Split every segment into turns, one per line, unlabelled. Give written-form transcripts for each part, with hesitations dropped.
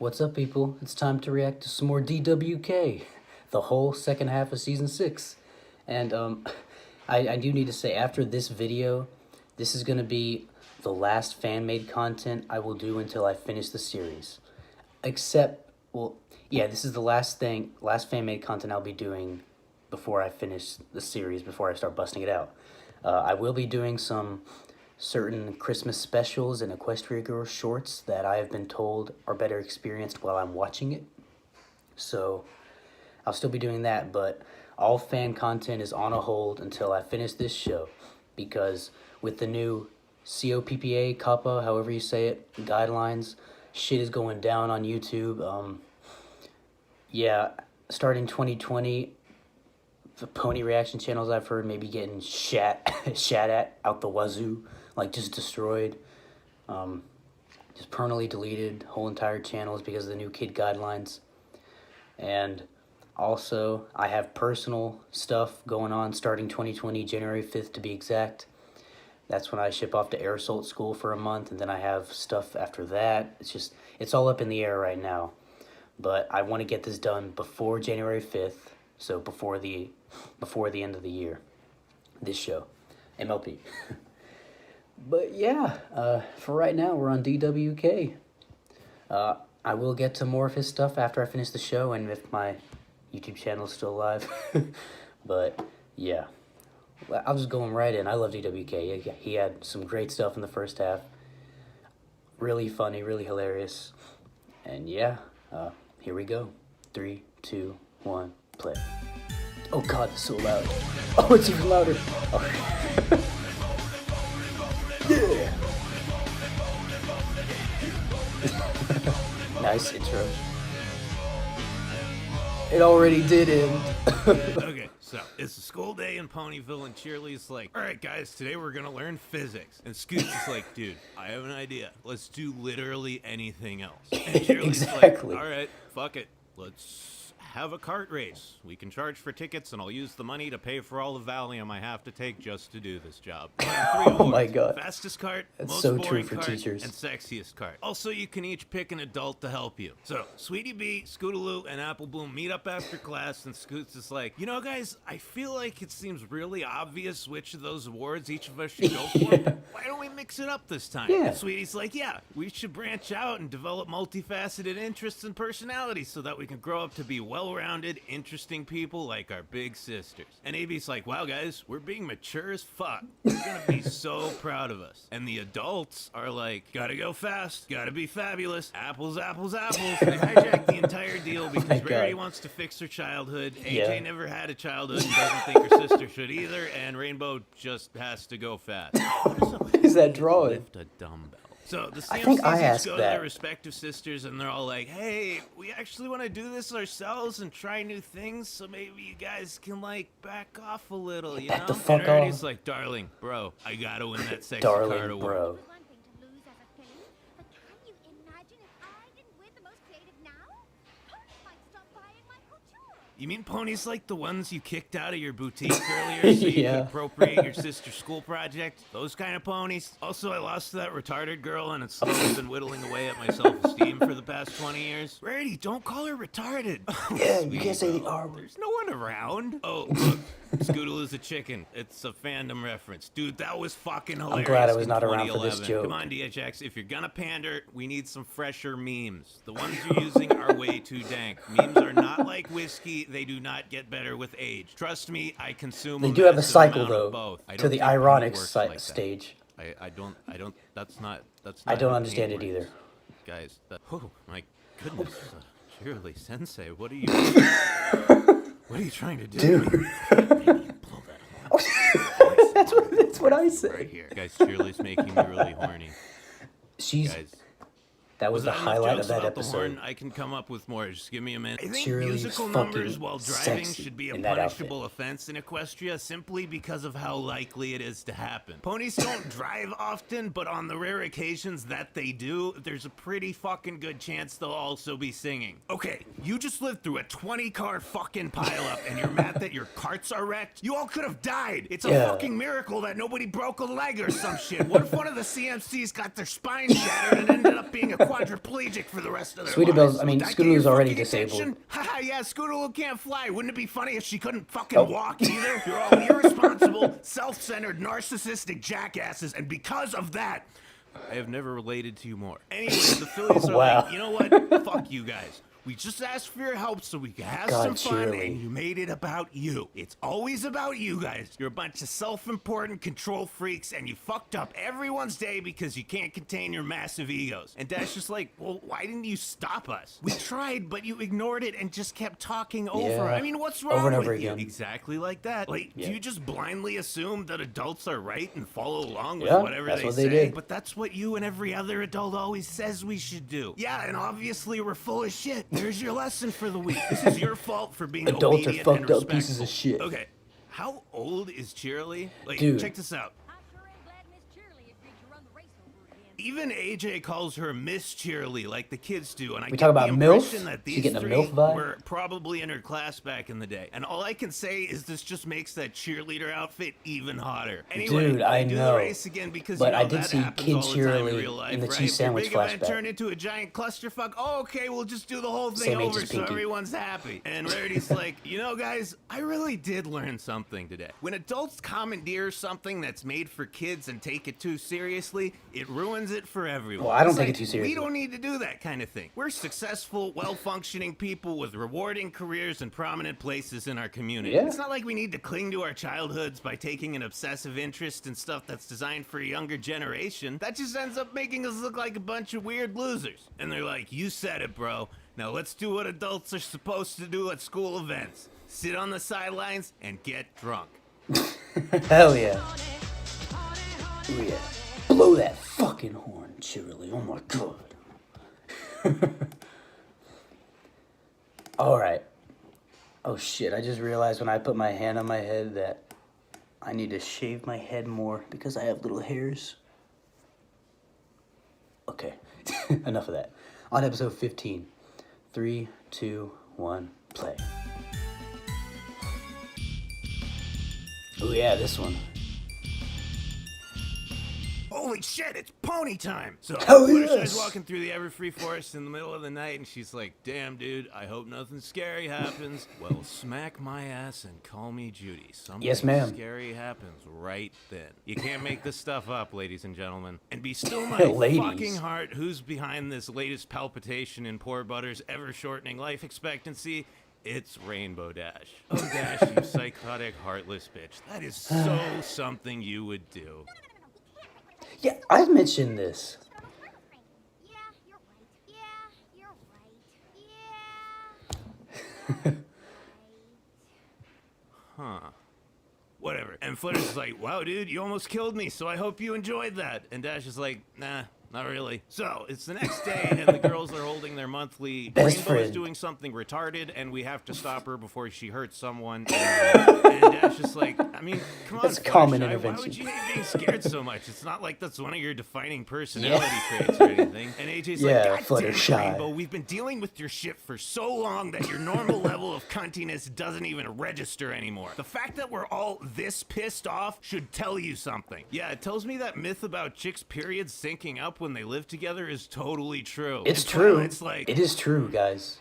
What's up, people? It's time to react to some more DWK, the whole second half of Season 6. And, I do need to say, after this video, this is going to be the last fan-made content I will do until I finish the series. Except, well, yeah, this is the last fan-made content I'll be doing before I finish the series, before I start busting it out. I will be doing some certain Christmas specials and Equestria Girl shorts that I have been told are better experienced while I'm watching it. So I'll still be doing that, but all fan content is on a hold until I finish this show, because with the new COPPA, COPPA, however you say it, guidelines, shit is going down on YouTube. Yeah, starting 2020, the pony reaction channels I've heard maybe getting shat at out the wazoo, like just destroyed, just permanently deleted whole entire channels because of the new kid guidelines. And also, I have personal stuff going on starting 2020, January 5th to be exact. That's when I ship off to Air Assault School for a month, and then I have stuff after that. It's all up in the air right now. But I want to get this done before January 5th, so before the end of the year. This show, MLP. But yeah, for right now, we're on DWK. I will get to more of his stuff after I finish the show and if my YouTube channel is still alive. But yeah, I'll just go right in. I love DWK. He had some great stuff in the first half. Really funny, really hilarious. And yeah, here we go. 3, 2, 1, play. Oh god, it's so loud. Oh, it's even louder. Oh. Yeah. Nice intro. It already did end.
Okay, so it's a school day in Ponyville, and Cheerly's like, all right, guys, today we're going to learn physics. And Scoots is like, dude, I have an idea. Let's do literally anything else. And Cheerly's
Exactly.
like, all right, fuck it. Let's have a kart race. We can charge for tickets, and I'll use the money to pay for all the Valium I have to take just to do this job.
Oh my god.
Fastest cart,
That's
most
so
boring
true for
cart,
teachers.
and sexiest cart. Also, you can each pick an adult to help you. So, Sweetie Bee, Scootaloo, and Apple Bloom meet up after class, and Scoots is like, you know, guys, I feel like it seems really obvious which of those awards each of us should go for. Why don't we mix it up this time?
Yeah.
And Sweetie's like, yeah, we should branch out and develop multifaceted interests and personalities so that we can grow up to be well-rounded, interesting people like our big sisters. And AB's like, wow, guys, we're being mature as fuck. You're gonna be so proud of us. And the adults are like, gotta go fast, gotta be fabulous, apples, apples, apples. They hijack the entire deal because Rarity wants to fix her childhood. AJ never had a childhood and doesn't think her sister should either. And Rainbow just has to go fast.
What is that drawing?
Lift a dumbbell. So the
I think I
CMCs
asked
go to
that.
their respective sisters, and they're all like, hey, we actually want to do this ourselves and try new things, so maybe you guys can, like, back off a little, you
Back
know?
the fuck
and Rarity's
off.
like, darling, bro, I gotta win that sexy card
Darling
award.
bro.
One thing to lose as a thing, but can you imagine if I didn't win the most creative now? Pony might stop buying my couture.
You mean ponies like the ones you kicked out of your boutique earlier so you
Yeah.
could appropriate your sister's school project? Those kind of ponies? Also, I lost to that retarded girl, and it's slowly been whittling away at my self-esteem for the past 20 years. Rarity, don't call her retarded.
Yeah, you
Sweetie,
can't say the
bro.
R word.
There's no one around. Oh, look. Scootaloo's a chicken. It's a fandom reference. Dude, that was fucking hilarious.
glad I was
in
not around for this
2011.
joke.
Come on, DHX. If you're gonna pander, we need some fresher memes. The ones you're using are way too dank. Memes are not like whiskey. They do not get better with age. Trust me, I consume
They
a
do have a
massive
cycle,
amount of
though,
both. I
to
don't
the
think pain
ironic
works like that.
stage.
I don't, that's not
I don't
how
understand
pain
it
works.
either.
Guys, oh my goodness. Shirley Sensei, what are you trying to do?
Dude. That's what I say.
Right here. Guys, Shirley's making me really horny.
That was the
that enough
highlight
jokes
of that
about the
episode.
horn? I can come up with more. Just give me a minute. I think
Shirley's
musical
fucking
numbers while driving
sexy
should be a
in that
punishable offense in Equestria simply because of how likely it is to happen. Ponies don't drive often, but on the rare occasions that they do, there's a pretty fucking good chance they'll also be singing. Okay, you just lived through a 20-car fucking pileup and you're mad that your carts are wrecked? You all could have died. It's a fucking miracle that nobody broke a leg or some shit. What if one of the CMCs got their spine shattered and ended up being a quadriplegic for the rest of their
Sweetibel's,
lives.
I mean,
Did get
Scootaloo's
your
already
fucking
disabled.
attention? Haha, yeah, Scootaloo can't fly. Wouldn't it be funny if she couldn't fucking
Oh.
walk either? You're all irresponsible, self-centered, narcissistic jackasses, and because of that, I have never related to you more. Anyway, the Phillies are
Wow.
like, you know what? Fuck you guys. We just asked for your help so we could have
God,
some fun,
Shirley.
and you made it about you. It's always about you guys. You're a bunch of self-important control freaks, and you fucked up everyone's day because you can't contain your massive egos. And Dash is like, well, why didn't you stop us? We tried, but you ignored it and just kept talking over.
Yeah.
I mean, what's wrong
Over and
with
over
you?
again.
Exactly like that. Like,
Yeah.
do you just blindly assume that adults are right and follow along with
Yeah,
whatever
that's
they
what
say?
they did.
But that's what you and every other adult always says we should do. Yeah, and obviously we're full of shit. There's your lesson for the week. This is your fault for being
Adults are
obedient
fucked
and
up pieces
respectful.
of shit.
Okay, how old is Cheerly? Like,
Dude.
check this out.
I sure am glad Miss Cheerly agreed to run the race over again.
Even AJ calls her Miss Cheerly like the kids do, and I
We
get
talk about
the
MILF?
impression that
She
these
getting a
three
MILF vibe?
were probably in her class back in the day. And all I can say is this just makes that cheerleader outfit even hotter. Anyway,
Dude, I
do
know.
the race again because
But
you know
I did
that
see
happens
Kid
all the time in
Cheerly
real life,
in the
right?
cheese sandwich
If your big event
flashback.
turned into a giant clusterfuck, oh, okay, we'll just do the whole thing
Same age
over
as
so
Pinky.
everyone's happy. And Rarity's like, you know, guys, I really did learn something today. When adults commandeer something that's made for kids and take it too seriously, it ruins it for everyone.
Well, I don't
It's
take it
like,
too seriously.
We don't need to do that kind of thing. We're successful, well-functioning people with rewarding careers and prominent places in our community.
Yeah.
It's not like we need to cling to our childhoods by taking an obsessive interest in stuff that's designed for a younger generation. That just ends up making us look like a bunch of weird losers. And they're like, you said it, bro. Now let's do what adults are supposed to do at school events. Sit on the sidelines and get drunk.
Hell yeah. Oh yeah. Blow that fucking horn, Cheerly. Oh my god. Alright. Oh shit, I just realized when I put my hand on my head that I need to shave my head more because I have little hairs. Okay, enough of that. On episode 15. 3, 2, 1, play. Oh yeah, this one.
Holy shit, it's pony time! So,
Oh,
Fluttershy's
yes.
walking through the Everfree Forest in the middle of the night, and she's like, damn, dude, I hope nothing scary happens. Well, smack my ass and call me Judy. Something
Yes, ma'am.
scary happens right then. You can't make this stuff up, ladies and gentlemen. And be still my
Ladies.
fucking heart, who's behind this latest palpitation in poor Butter's ever-shortening life expectancy? It's Rainbow Dash. Oh, Dash, you psychotic, heartless bitch. That is so something you would do.
Yeah, I've mentioned this.
Yeah, you're right. Yeah, you're right. Yeah.
Huh. Whatever. And Flutter's like, wow, dude, you almost killed me, so I hope you enjoyed that. And Dash is like, nah, not really. So, it's the next day, and the girls are holding their monthly
Best
Rainbow is
friend.
doing something retarded, and we have to stop her before she hurts someone. And Dash is like, I mean, come on,
That's common
Fluttershy, why
intervention.
would you hate being scared so much? It's not like that's one of your defining personality traits or anything. And AJ's
Yeah,
like, God damn it,
Fluttershy.
Rainbow, we've been dealing with your shit for so long that your normal level of cuntiness doesn't even register anymore. The fact that we're all this pissed off should tell you something. Yeah, it tells me that myth about chicks' periods syncing up when they live together is totally true.
It's
And
true.
Twilight's like,
It is true, guys.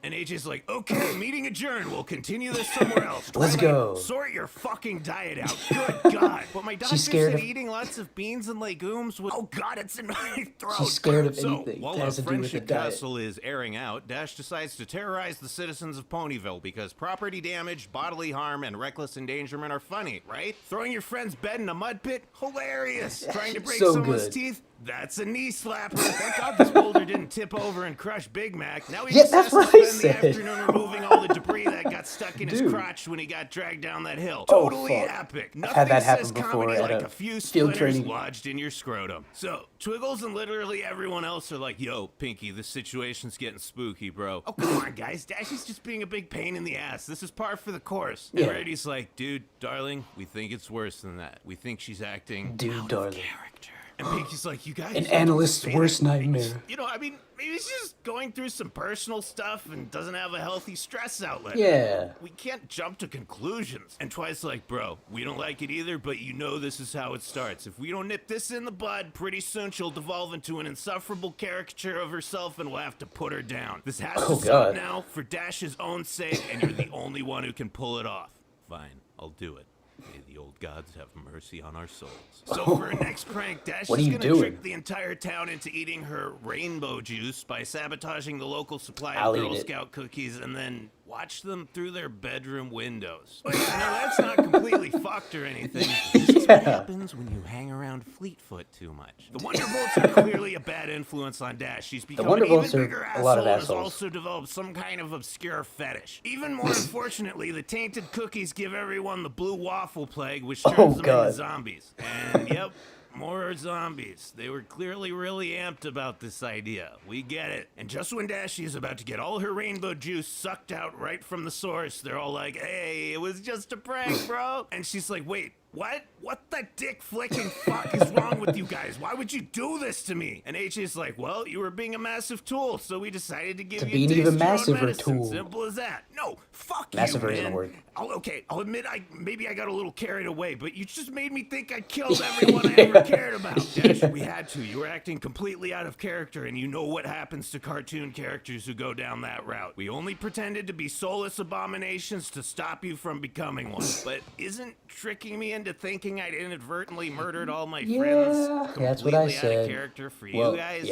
and AJ's like, okay, meeting adjourned. We'll continue this somewhere else.
Let's
Twilight,
go.
Sort your fucking diet out. Good God. But my doctor
scared
said
of-
eating lots of beans and legumes would... Oh God, it's in my throat.
She's scared of
So,
anything
while
that has
our
to do with the
friendship
diet.
castle is airing out, Dash decides to terrorize the citizens of Ponyville because property damage, bodily harm, and reckless endangerment are funny, right? Throwing your friend's bed in a mud pit? Hilarious. Trying to break
So
someone's
good.
teeth? That's a knee slapper. Thank God this boulder didn't tip over and crush Big Mac. Now he
Yeah,
just
that's
has to
what I
spend the
said.
afternoon removing all the debris that got stuck in his
Dude.
crotch when he got dragged down that hill.
Oh,
Totally
fuck.
epic.
I've
Nothing
had that
says
happen before
comedy
at
like
a
a few
field
splinters
training.
lodged in your scrotum. So, Twiggles and literally everyone else are like, yo, Pinky, this situation's getting spooky, bro. Oh, come on, guys. Dashy's just being a big pain in the ass. This is par for the course. And
Yeah.
Rarity's like, dude, darling, we think it's worse than that. We think she's acting
Dude,
out of
darling.
character. And Pinky's like, you guys...
An
don't
analyst's
say
worst
that.
nightmare.
You know, I mean, maybe she's just going through some personal stuff and doesn't have a healthy stress outlet.
Yeah.
We can't jump to conclusions. And Twilight's like, bro, we don't like it either, but you know this is how it starts. If we don't nip this in the bud, pretty soon she'll devolve into an insufferable caricature of herself and we'll have to put her down. This has to stop now for Dash's own sake, and you're the only one who can pull it off. Fine, I'll do it. May the old gods have mercy on our souls. So for her next prank, Dash is gonna trick the entire town into eating her rainbow juice by sabotaging the local supply of Girl Scout cookies and then watch them through their bedroom windows. But, that's not completely fucked or anything. This is what happens when you hang around Fleetfoot too much. The Wonderbolts are clearly a bad influence on Dash. She's become an even bigger asshole and has also developed some kind of obscure fetish. Even more unfortunately, the tainted cookies give everyone the blue waffle plague, which turns them into zombies. And yep, more zombies. They were clearly really amped about this idea. We get it. And just when Dashy is about to get all her rainbow juice sucked out right from the source, they're all like, hey, it was just a prank, bro. And she's like, wait, what? What the dick flicking fuck is wrong with you guys? Why would you do this to me? And AJ's like, well, you were being a massive tool, so we decided to give you a taste
even
of your own
massive
medicine.
tool.
Simple as that. No, fuck
massive
you, man.
isn't a word.
I'll admit maybe I got a little carried away, but you just made me think I killed everyone I ever cared about. Dash, we had to. You were acting completely out of character, and you know what happens to cartoon characters who go down that route. We only pretended to be soulless abominations to stop you from becoming one. But isn't tricking me into thinking I'd inadvertently murdered all my friends completely
that's what I said.
Out of character for you guys?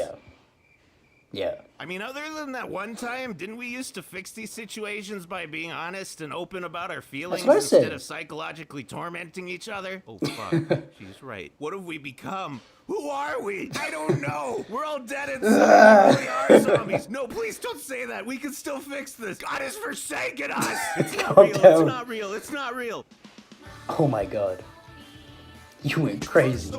Yeah.
I mean, other than that one time, didn't we used to fix these situations by being honest and open about our feelings instead of psychologically tormenting each other? Oh, fuck. She's right. What have we become? Who are we? I don't know. We're all dead inside. We are zombies. No, please don't say that. We can still fix this. God has forsaken us. It's not real. It's not real. It's not real.
Oh, my God. You went crazy.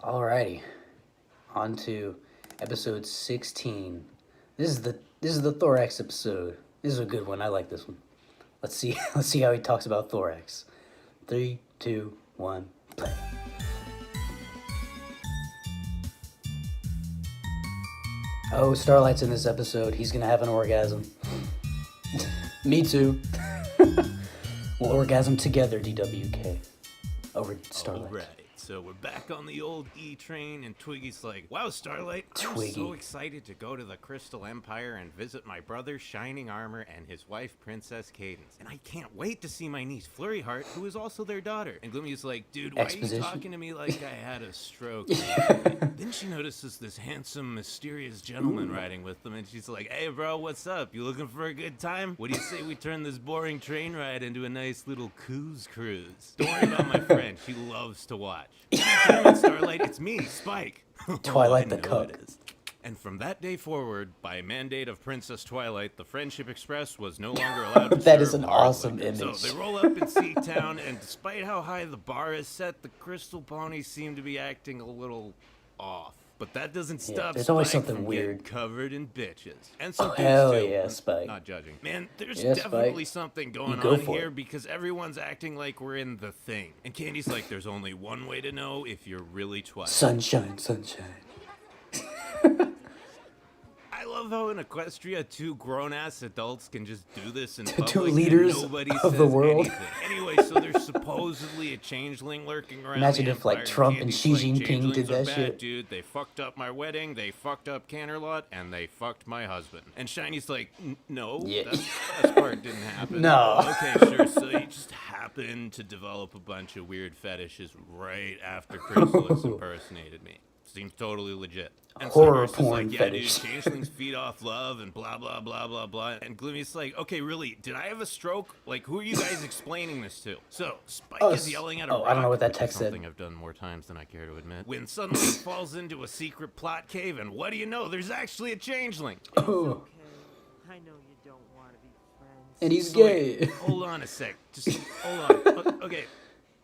Alrighty, on to episode 16. This is the Thorax episode. This is a good one. I like this one. Let's see how he talks about Thorax. 3, 2, 1, play. Oh, Starlight's in this episode. He's gonna have an orgasm. Me too. We'll orgasm together, DWK. Over Starlight.
Alright, so we're back on the old E train, and Twiggy's like, wow, Starlight, I'm so excited to go to the Crystal Empire and visit my brother Shining Armor and his wife Princess Cadence. And I can't wait to see my niece Flurry Heart, who is also their daughter. And Gloomy's like, dude, why are you talking to me like I had a stroke? Then she notices this handsome, mysterious gentleman riding with them, and she's like, hey bro, what's up? You looking for a good time? What do you say we turn this boring train ride into a nice little cruise? Don't worry about my friend, she loves to watch. Starlight, it's me, Spike.
Twilight the Cuck.
And from that day forward, by mandate of Princess Twilight, the Friendship Express was no longer allowed to
That is an
hard
awesome
liquor.
image.
So they roll up in Sea-Town, and despite how high the bar is set, the Crystal Ponies seem to be acting a little off. But that doesn't stop
there's always
Spike
something
from
weird.
getting covered in bitches. And some dudes
hell
too.
yeah, Spike.
Not judging. Man, there's
Yeah,
definitely
Spike.
something going
Go
on
for
here
it.
because everyone's acting like we're in The Thing. And Candy's like, there's only one way to know if you're really Twilight.
Sunshine.
I love how in Equestria, 2 grown-ass adults can just do this in public.
2 leaders
and nobody
of
says
the world.
anything. Anyway, so there's supposedly a changeling lurking around.
Imagine
the
if, like,
Empire,
Trump and
Candy's
Xi
like,
Jinping
"Changelings
did
are
that
bad,
shit."
Dude, they fucked up my wedding, they fucked up Canterlot, and they fucked my husband. And Shiny's like, no, that part didn't happen.
No.
Oh, okay, sure. So you just happened to develop a bunch of weird fetishes right after Chrysalis impersonated me. Seems totally legit. And
Horror
Sunburst
porn
is like,
fetish.
Dude, changelings feed off love and blah, blah, blah, blah, blah. And Gloomy's like, okay, really, did I have a stroke? Like, who are you guys explaining this to? So, Spike is yelling at a rock,
I don't know what that
which is
text said.
something I've done more times than I care to admit. When suddenly he falls into a secret plot cave, and what do you know? There's actually a changeling.
Oh.
Okay. I know you don't want to be friends.
And he's
So
gay.
wait, hold on a sec. Just hold on. Okay.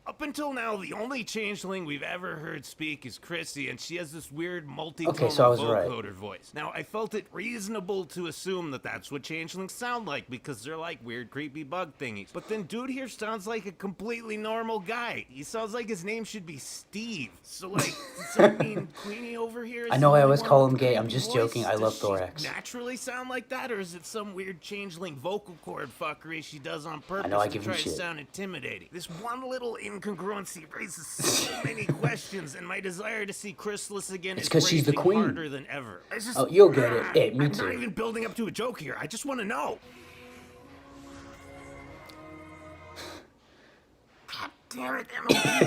Up until now, the only changeling we've ever heard speak is Chrissy, and she has this weird multi-tonal
Okay, so I was right.
vocoder voice. Now, I felt it reasonable to assume that that's what changelings sound like, because they're like weird, creepy bug thingies. But then dude here sounds like a completely normal guy. He sounds like his name should be Steve. So, like, does that mean Queenie over here is
I know
the
I
only
always
one
call
with
him gay.
a
I'm
creepy
just
voice?
joking. I love
Does
Thorax.
she naturally sound like that, or is it some weird changeling vocal cord fuckery she does on purpose
I know I
to
give him
try to
shit.
sound intimidating? This one little incongruency raises so many questions, and my desire to see Chrysalis again
It's
is
'cause she's the
raging
queen.
harder than ever.
Oh, you'll get it. Hey, me
I'm
too.
not even building up to a joke here. I just want to know. God damn it,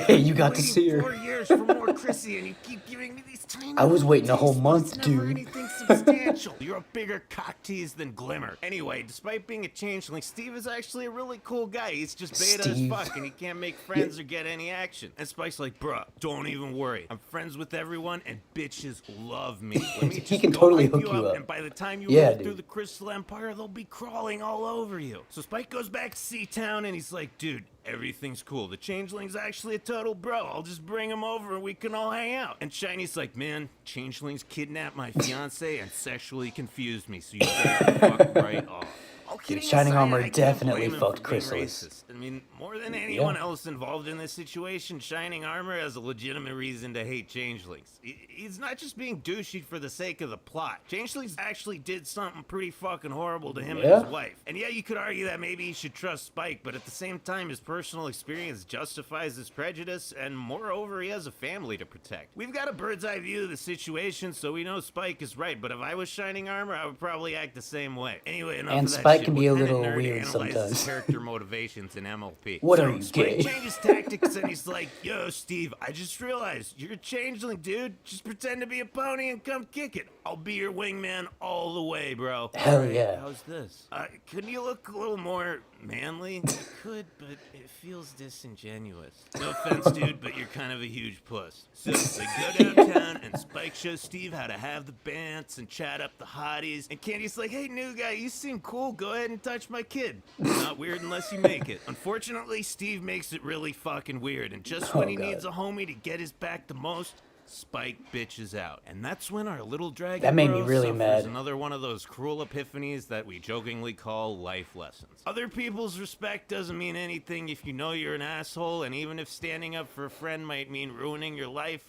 Emily.
You got to
Waiting
see her.
4 years for more Chrissy, and you keep giving me these tiny.
I was
little
waiting a whole
tastes,
month,
but it's never
dude.
anything substantial. You're a bigger cock tease than Glimmer. Anyway, despite being a changeling, Steve is actually a really cool guy. He's just beta as
Steve.
fuck, and he can't make friends or get any action. And Spike's like, bruh, don't even worry. I'm friends with everyone, and bitches love me. Let me
He
just
can
go
totally
hype
hook you up.
and by the time you
Yeah,
roll through
dude.
the Crystal Empire, they'll be crawling all over you. So Spike goes back to Sea-Town, and he's like, dude, everything's cool. The changeling's actually a total bro. I'll just bring him over and we can all hang out. And Shiny's like, man, changelings kidnapped my fiance and sexually confused me, so you better fuck right off. All kidding
Shining
aside,
Armor
I can't
definitely
blame him
fucked
for being
Chrysalis.
racist. I mean, more than anyone else involved in this situation, Shining Armor has a legitimate reason to hate changelings. He's not just being douchey for the sake of the plot. Changelings actually did something pretty fucking horrible to him and his wife. And yeah, you could argue that maybe he should trust Spike, but at the same time, his personal experience justifies his prejudice, and moreover, he has a family to protect. We've got a bird's eye view of the situation, so we know Spike is right, but if I was Shining Armor, I would probably act the same way. Anyway, enough
And
of that
Spike
shit.
can be a
What kind of
little
nerd
weird
analyzes
sometimes.
character motivations in MLP?
What
So
are you,
Spike
gay?
changes tactics and he's like, yo, Steve, I just realized you're a changeling, dude. Just pretend to be a pony and come kick it. I'll be your wingman all the way, bro.
Hell
Alright,
yeah.
How's this? Couldn't you look a little more manly? I could, but it feels disingenuous. No offense, dude, but you're kind of a huge puss. So they go downtown and Spike shows Steve how to have the bants and chat up the hotties. And Candy's like, hey, new guy, you seem cool. Go ahead and touch my kid. Not weird unless you make it. Unfortunately, Steve makes it really fucking weird. And just when he
God.
needs a homie to get his back the most, Spike bitches out. And that's when our little dragon
That made me
bro
really
suffers
mad.
another one of those cruel epiphanies that we jokingly call life lessons. Other people's respect doesn't mean anything if you know you're an asshole, and even if standing up for a friend might mean ruining your life,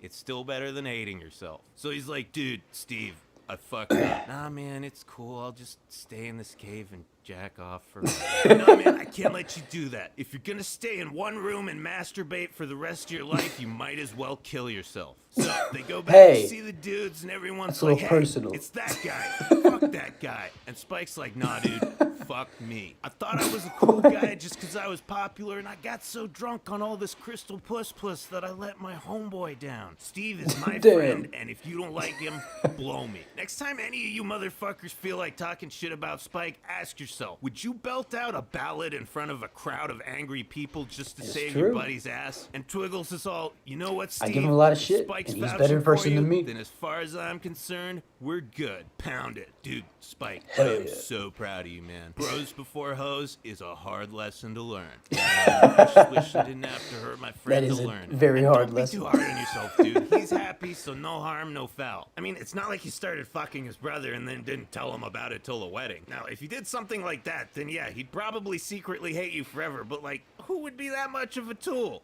it's still better than hating yourself. So he's like, dude, Steve, I fucked up. Nah, man, it's cool. I'll just stay in this cave and jack off for No, man, I can't let you do that. If you're gonna stay in one room and masturbate for the rest of your life, you might as well kill yourself. So they go back
Hey,
to see the dudes, and everyone's
that's a
like,
little
hey,
personal.
it's that guy. Fuck that guy. And Spike's like, nah, dude, fuck me. I thought I was a cool guy just because I was popular, and I got so drunk on all this crystal puss that I let my homeboy down. Steve is my
Damn.
friend, and if you don't like him, blow me. Next time any of you motherfuckers feel like talking shit about Spike, ask yourself, would you belt out a ballad in front of a crowd of angry people just to
It's
save
true.
your buddy's ass? And Twiggles is all, you know what, Steve?
I give him a lot of
If
shit,
Spike's
and he's a
vouching
better
for
person
you,
than me.
Then as far as I'm concerned, we're good. Pound it. Dude, Spike,
Hell
I'm
yeah.
so proud of you, man. Bros before hoes is a hard lesson to learn. I just wish I didn't have to hurt my friend
That is
to
a
learn.
very
And
hard
don't
lesson.
Be too hard on yourself, dude. He's happy, so no harm, no foul. I mean, it's not like he started fucking his brother and then didn't tell him about it till the wedding. Now, if you did something like that, then yeah, he'd probably secretly hate you forever, but like, who would be that much of a tool?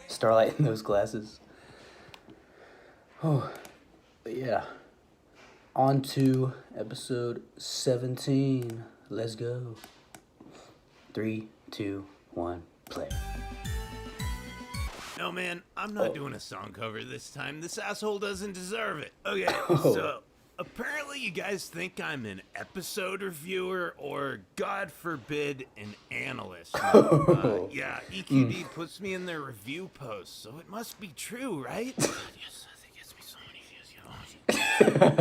Starlight in those glasses. Oh, but yeah. On to episode 17. Let's go. 3, 2, 1, play.
No, man, I'm not doing a song cover this time. This asshole doesn't deserve it. Okay,
Oh.
so apparently you guys think I'm an episode reviewer or, God forbid, an analyst. Yeah, EQD puts me in their review posts, so it must be true, right? Yes, that gets me so many views.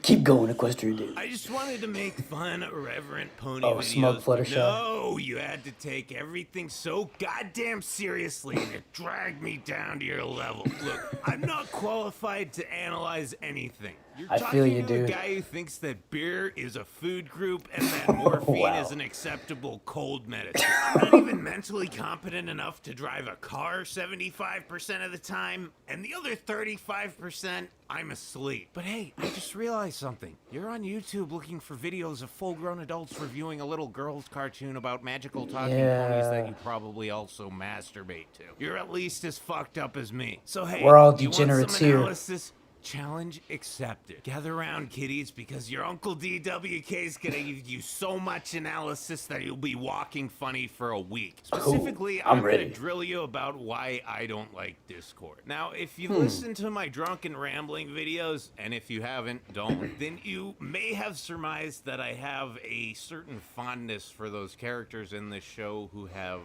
Keep going, Equestrian Dude.
I just wanted to make fun, irreverent pony
Oh,
videos.
smug Fluttershy.
No, you had to take everything so goddamn seriously and it dragged me down to your level. Look, I'm not qualified to analyze anything. You're
I
talking
feel you,
to a
dude.
guy who thinks that beer is a food group and that morphine
Wow.
is an acceptable cold medicine. I'm not even mentally competent enough to drive a car 75% of the time, and the other 35%, I'm asleep. But hey, I just realized something. You're on YouTube looking for videos of full-grown adults reviewing a little girl's cartoon about magical talking ponies that you probably also masturbate to. You're at least as fucked up as me. So hey,
We're all
you want
degenerates
some
here.
analysis? Challenge accepted. Gather around, kiddies, because your Uncle DWK is gonna give you so much analysis that you'll be walking funny for a week. Specifically,
I'm
I'm
ready.
gonna drill you about why I don't like Discord. Now, if you listen to my drunken rambling videos, and if you haven't, don't, then you may have surmised that I have a certain fondness for those characters in this show who have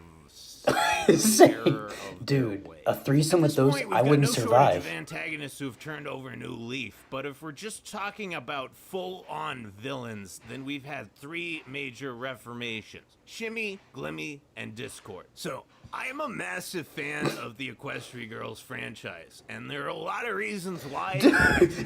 Same. Dude, a threesome with those, I wouldn't survive.
Of antagonists who have turned over a new leaf, but if we're just talking about full-on villains, then we've had 3 major reformations: Shimmy, Glimmy, and Discord. So I am a massive fan of the Equestria Girls franchise, and there are a lot of reasons why.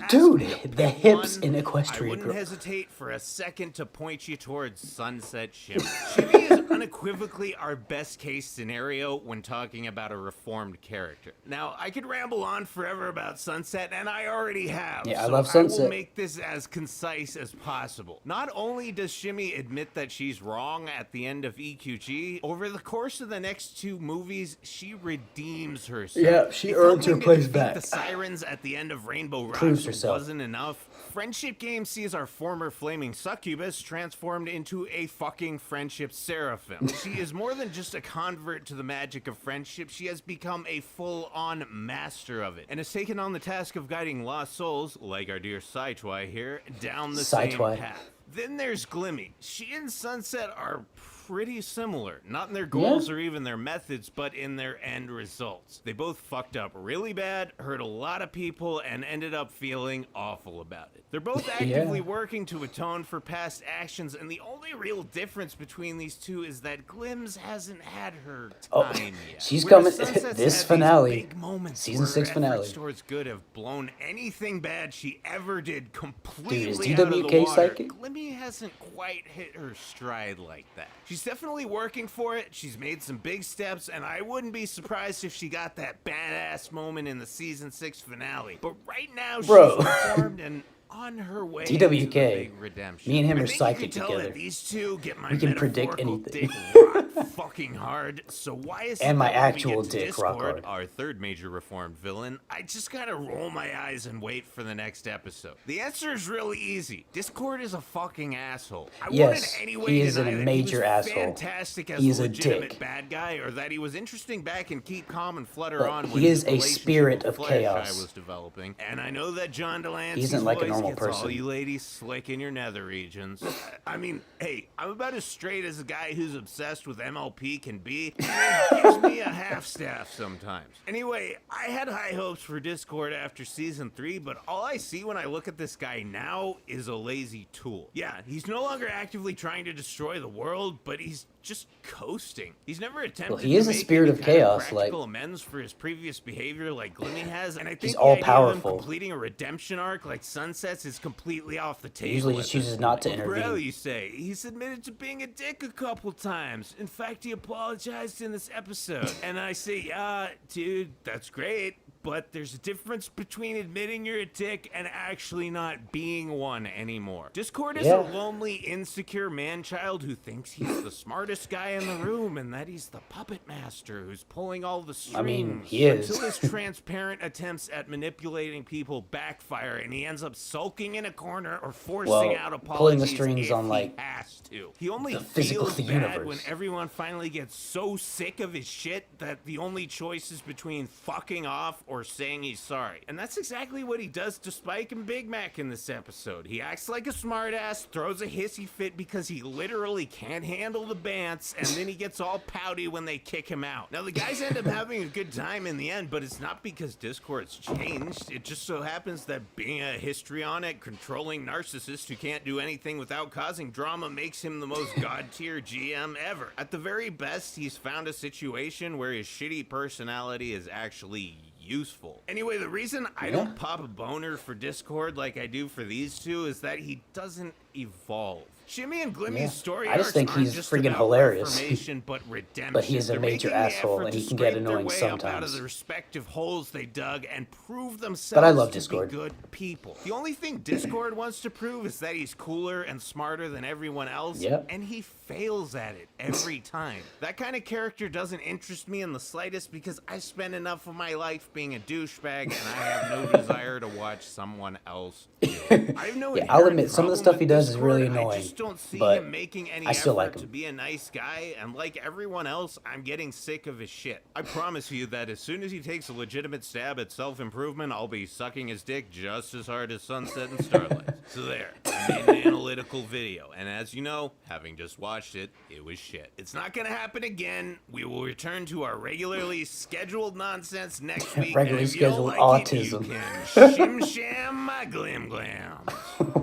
Dude, the hips in
I
Equestria
wouldn't
Girls.
hesitate for a second to point you towards Sunset Shimmy. Shimmy is unequivocally our best case scenario when talking about a reformed character. Now, I could ramble on forever about Sunset, and I already have.
Yeah, I
so
love
I
Sunset.
will make this as concise as possible. Not only does Shimmy admit that she's wrong at the end of EQG, over the course of the next 2 movies, she redeems herself.
Yeah, she
If
earns her
helping to
place
defeat
back.
The sirens at the end of Rainbow
Proves
Rocks
herself.
wasn't enough. Friendship Game sees our former flaming succubus transformed into a fucking friendship seraphim. She is more than just a convert to the magic of friendship. She has become a full-on master of it, and has taken on the task of guiding lost souls, like our dear Saitwai here, down the same
Saitwai.
path. Then there's Glimmy. She and Sunset are pretty similar, not in their goals or even their methods, but in their end results. They both fucked up really bad, hurt a lot of people, and ended up feeling awful about it. They're both actively working to atone for past actions, and the only real difference between these two is that Glims hasn't had her time yet.
She's
Whereas
coming-
Sunset's
this
had
finale,
these big moments
season
where
6
her
finale.
efforts towards good have blown anything bad she ever did completely
Dude, is
out of the
DWK
water.
psychic?
Glimmy hasn't quite hit her stride like that. She's definitely working for it. She's made some big steps, and I wouldn't be surprised if she got that badass moment in the season 6 finale. But right now,
Bro.
she's reformed and on her way to the
DWK.
big redemption.
Me and him
I
are
think
psychic
you can tell
together.
that these two get my
We can predict
metaphorical
anything.
dick rock fucking hard. So why is
And
it
my
that when we
actual
get to
dick rock
Discord,
hard.
our third major reformed villain, I just gotta roll my eyes and wait for the next episode? The answer is really easy. Discord is a fucking asshole. I
Yes,
wouldn't in any way
he is
deny
a
that
major
he was
asshole.
fantastic as
He
a
is a
legitimate
dick.
bad guy, or that he was interesting back in Keep Calm and Flutter
But
On
he
when
is
his
a
relationship
spirit
with
of
Fluttershy
chaos.
was developing. And I know that John Delancey's
He isn't like a
voice
normal
gets all
person.
you ladies slick in your nether regions. I mean, hey, I'm about as straight as a guy who's obsessed with MLP can be. It gives me a half staff sometimes. Anyway, I had high hopes for Discord after season 3, but all I see when I look at this guy now is a lazy tool. Yeah, he's no longer actively trying to destroy the world, but he's just coasting. He's never attempted
he is
to
a
make
spirit
any
of
kind
chaos,
practical
like-
amends for his previous behavior like Glimmy has, and I think
He's
the idea of him
all-powerful.
completing a redemption arc like Sunset's is completely off the table.
usually
at
just
this
chooses not to
point.
intervene.
Bro, you say. He's admitted to being a dick a couple times. In fact, he apologized in this episode. And I say, yeah, dude, that's great. But there's a difference between admitting you're a dick and actually not being one anymore. Discord is a lonely, insecure man-child who thinks he's the smartest guy in the room and that he's the puppet master who's pulling all the strings.
I mean, he is.
Until his transparent attempts at manipulating people backfire and he ends up sulking in a corner or forcing out apologies
pulling the strings
if
on,
he
like,
has to. He only
the physical
feels
of the
bad
universe.
when everyone finally gets so sick of his shit that the only choice is between fucking off or or saying he's sorry. And that's exactly what he does to Spike and Big Mac in this episode. He acts like a smartass, throws a hissy fit because he literally can't handle the bants, and then he gets all pouty when they kick him out. Now, the guys end up having a good time in the end, but it's not because Discord's changed. It just so happens that being a histrionic, controlling narcissist who can't do anything without causing drama makes him the most god-tier GM ever. At the very best, he's found a situation where his shitty personality is actually useful. Anyway, the reason I don't pop a boner for Discord like I do for these two is that he doesn't evolve. Shimmy and Glimmy's story
I just think
aren't
he's
just
freaking
about
hilarious.
reformation, but redemption.
But he is a
They're
major
making the
asshole,
effort
and
to
he can get
scrape their
annoying
way up out of
sometimes.
the respective holes they dug and prove themselves
But I love
to
Discord.
be good people. The only thing Discord wants to prove is that he's cooler and smarter than everyone else, and he fails at it every time. That kind of character doesn't interest me in the slightest because I spend enough of my life being a douchebag and I have no desire to watch someone else do it. I have no
I'll
inherent
admit, some of the
problem
stuff he
with
does is
Discord.
really
I
annoying,
just don't see
but
him making any
I still like
effort to
him.
be a nice guy, and like everyone else, I'm getting sick of his shit. I promise you that as soon as he takes a legitimate stab at self-improvement, I'll be sucking his dick just as hard as Sunset and Starlight. So there, I made an analytical video, and as you know, having just watched it, it was shit. It's not gonna happen again. We will return to our regularly scheduled nonsense next week.
Regularly
and if you don't
scheduled
like
autism.
It, you can shim sham my glim glams.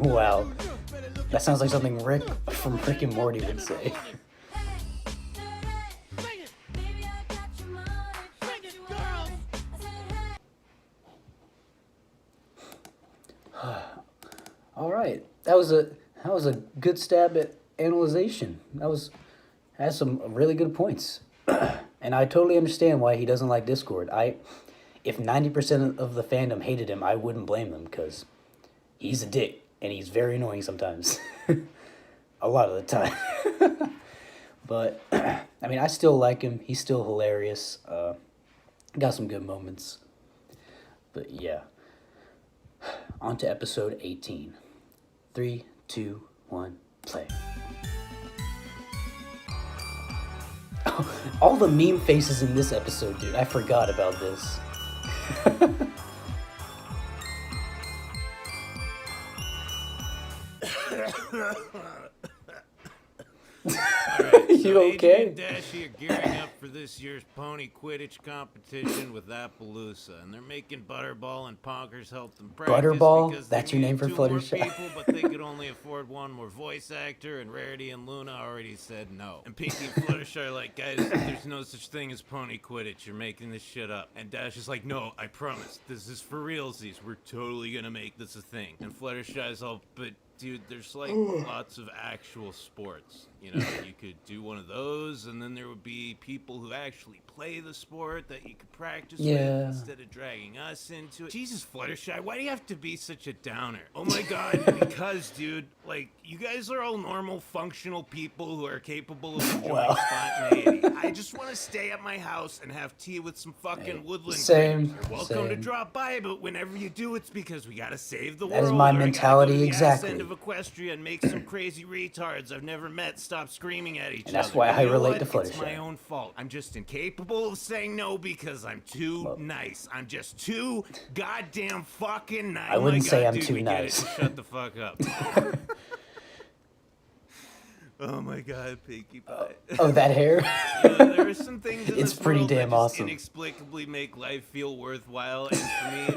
Wow. That sounds like something Rick from Rick and Morty would say. All right, that was a good stab at analyzation. Has some really good points, and I totally understand why he doesn't like Discord. If 90% of the fandom hated him, I wouldn't blame them because he's a dick and he's very annoying sometimes, a lot of the time. But I mean, I still like him. He's still hilarious. Got some good moments. But yeah. On to episode 18. 3, 2, 1, play. All the meme faces in this episode, dude. I forgot about this. You okay?
AJ and Dashi are gearing up for this year's pony Quidditch competition with Appaloosa, and they're making Butterball and Ponkers help them practice.
Butterball?
Because
That's
they
your name
need
for
2 more
Fluttershy?
people, but they could only afford 1 more voice actor, and Rarity and Luna already said no. And Pinky and Fluttershy are like, guys, there's no such thing as pony Quidditch. You're making this shit up. And Dash is like, no, I promise. This is for realsies. We're totally gonna make this a thing. And Fluttershy's all, but dude, there's like lots of actual sports. You know, you could do one of those, and then there would be people who actually play the sport that you could practice with instead of dragging us into it. Jesus, Fluttershy, why do you have to be such a downer? Oh my god, because, dude, like, you guys are all normal, functional people who are capable of enjoying spontaneity. I just want to stay at my house and have tea with some fucking woodland
Same.
critters. You're welcome to
Same.
drop by, but whenever you do, it's because we gotta save the
That
world.
is my
or I gotta
mentality
go to the
exactly.
ass end of Equestria and make some crazy retards I've never met stop screaming at each other.
And that's why I
You know
relate
what?
to Fluttershy.
It's my own fault. I'm just incapable of saying no because I'm too nice. I'm just too goddamn fucking nice.
I wouldn't
Oh my
say
God,
I'm
dude,
too
we get
nice.
it. Shut the fuck up. Oh my god, Pinkie Pie.
Oh, that hair?
There are some things in
It's
this
pretty
world
damn
that just
awesome.
inexplicably make life feel worthwhile, and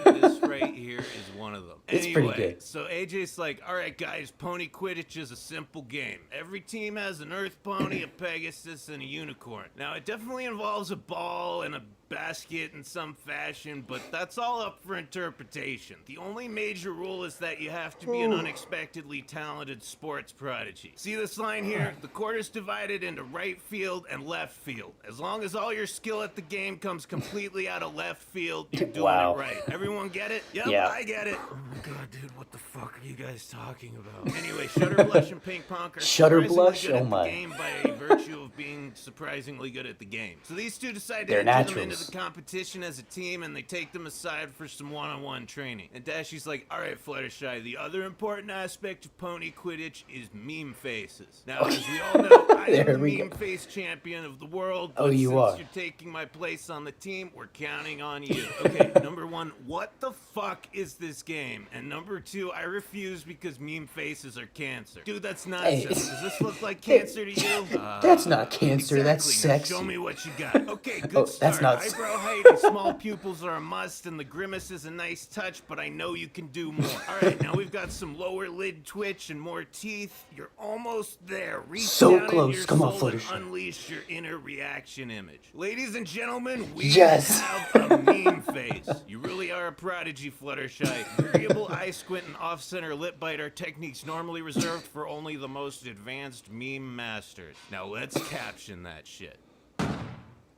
for me, this right here is one of them.
It's pretty good.
So AJ's like, all right, guys, pony Quidditch is a simple game. Every team has an Earth pony, a Pegasus, and a unicorn. Now, it definitely involves a ball and a basket in some fashion, but that's all up for interpretation. The only major rule is that you have to be an unexpectedly talented sports prodigy. See this line here? The court is divided into right field and left field. As long as all your skill at the game comes completely out of left field, you're doing
Wow.
it right. Everyone get it? Yep,
Yeah.
I get it. Oh my god, dude, what the fuck are you guys talking about? Anyway, Shutterblush and Pink Ponk are surprisingly
Shutterblush?
good
Oh
at
my.
the game by virtue of being surprisingly good at the game. So these two decide to
They're
enter them into
naturals.
the competition as a team, and they take them aside for some one-on-one training. And Dashy's like, all right, Fluttershy, the other important aspect of pony Quidditch is meme faces. Now, Now, as we all know, I am
There
the
we
meme
go.
face champion of the world.
Oh,
But
you
since
are.
you're taking my place on the team, we're counting on you. Okay, number one, what the fuck is this game? And number two, I refuse because meme faces are cancer. Dude, that's nonsense. Does this look like cancer to you?
That's not cancer. That's
Exactly. Now
sexy.
show me what you got. Okay, good
Oh,
start.
that's not-
Eyebrow height and small pupils are a must, and the grimace is a nice touch, but I know you can do more. All right, now we've got some lower lid twitch and more teeth. You're almost there. Reach
So
down
close.
in your
Come on,
soul and
Fluttershy.
unleash your inner reaction image. Ladies and gentlemen, we
Yes.
have a meme face. You really are a prodigy, Fluttershy. Variable eye squint and off-center lip bite are techniques normally reserved for only the most advanced meme masters. Now let's caption that shit.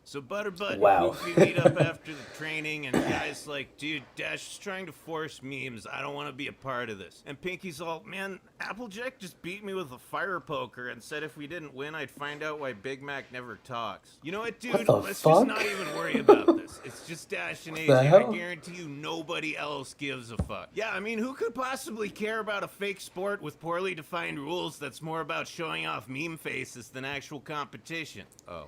So Butterbutt
Wow.
and Goofy meet up after the training, and Guy's like, dude, Dash is trying to force memes. I don't want to be a part of this. And Pinky's all, man, Applejack just beat me with a fire poker and said if we didn't win, I'd find out why Big Mac never talks. You know what, dude?
What the
Let's
fuck?
just not even worry about this. It's just Dash and AJ.
the
I
hell?
guarantee you nobody else gives a fuck. Yeah, I mean, who could possibly care about a fake sport with poorly defined rules that's more about showing off meme faces than actual competition? Oh.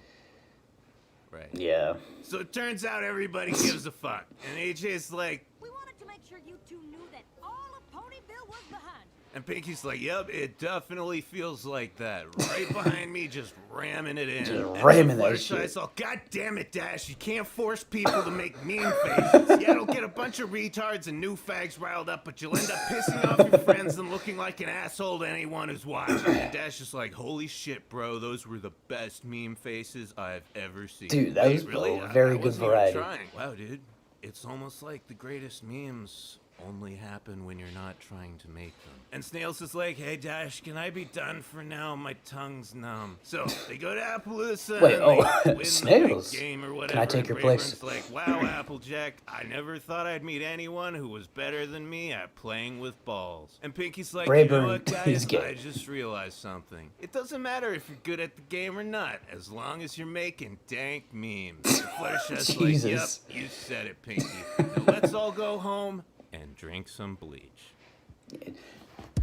Right.
Yeah.
So it turns out everybody gives a fuck. And AJ's like,
We wanted to make sure you two knew that all of Ponyville was behind you.
and Pinky's like, yep, it definitely feels like that. Right behind me, just ramming it in.
Just
And
ramming
so
that
Fluttershy's
shit.
all, God damn it, Dash, you can't force people to make meme faces. Yeah, it'll get a bunch of retards and new fags riled up, but you'll end up pissing off your friends and looking like an asshole to anyone who's watching. And Dash is like, holy shit, bro, those were the best meme faces I've ever seen.
Dude, that
Wait,
was
really?
a very
I
good
wasn't even
variety.
trying. Wow, dude, it's almost like the greatest memes only happen when you're not trying to make them. And Snails is like, hey Dash, can I be done for now? My tongue's numb. So they go to Appaloosa
Wait,
and
oh,
they win
Snails.
the big game or
Can
whatever.
I take
and
your
Brayburn's
place?
like, wow, Applejack, I never thought I'd meet anyone who was better than me at playing with balls. And Pinky's like, you know what,
Brayburn is
guys?
gay.
I just realized something. It doesn't matter if you're good at the game or not, as long as you're making dank memes. And Fluttershy's like, yep,
Jesus.
you said it, Pinky. Now let's all go home and drink some bleach.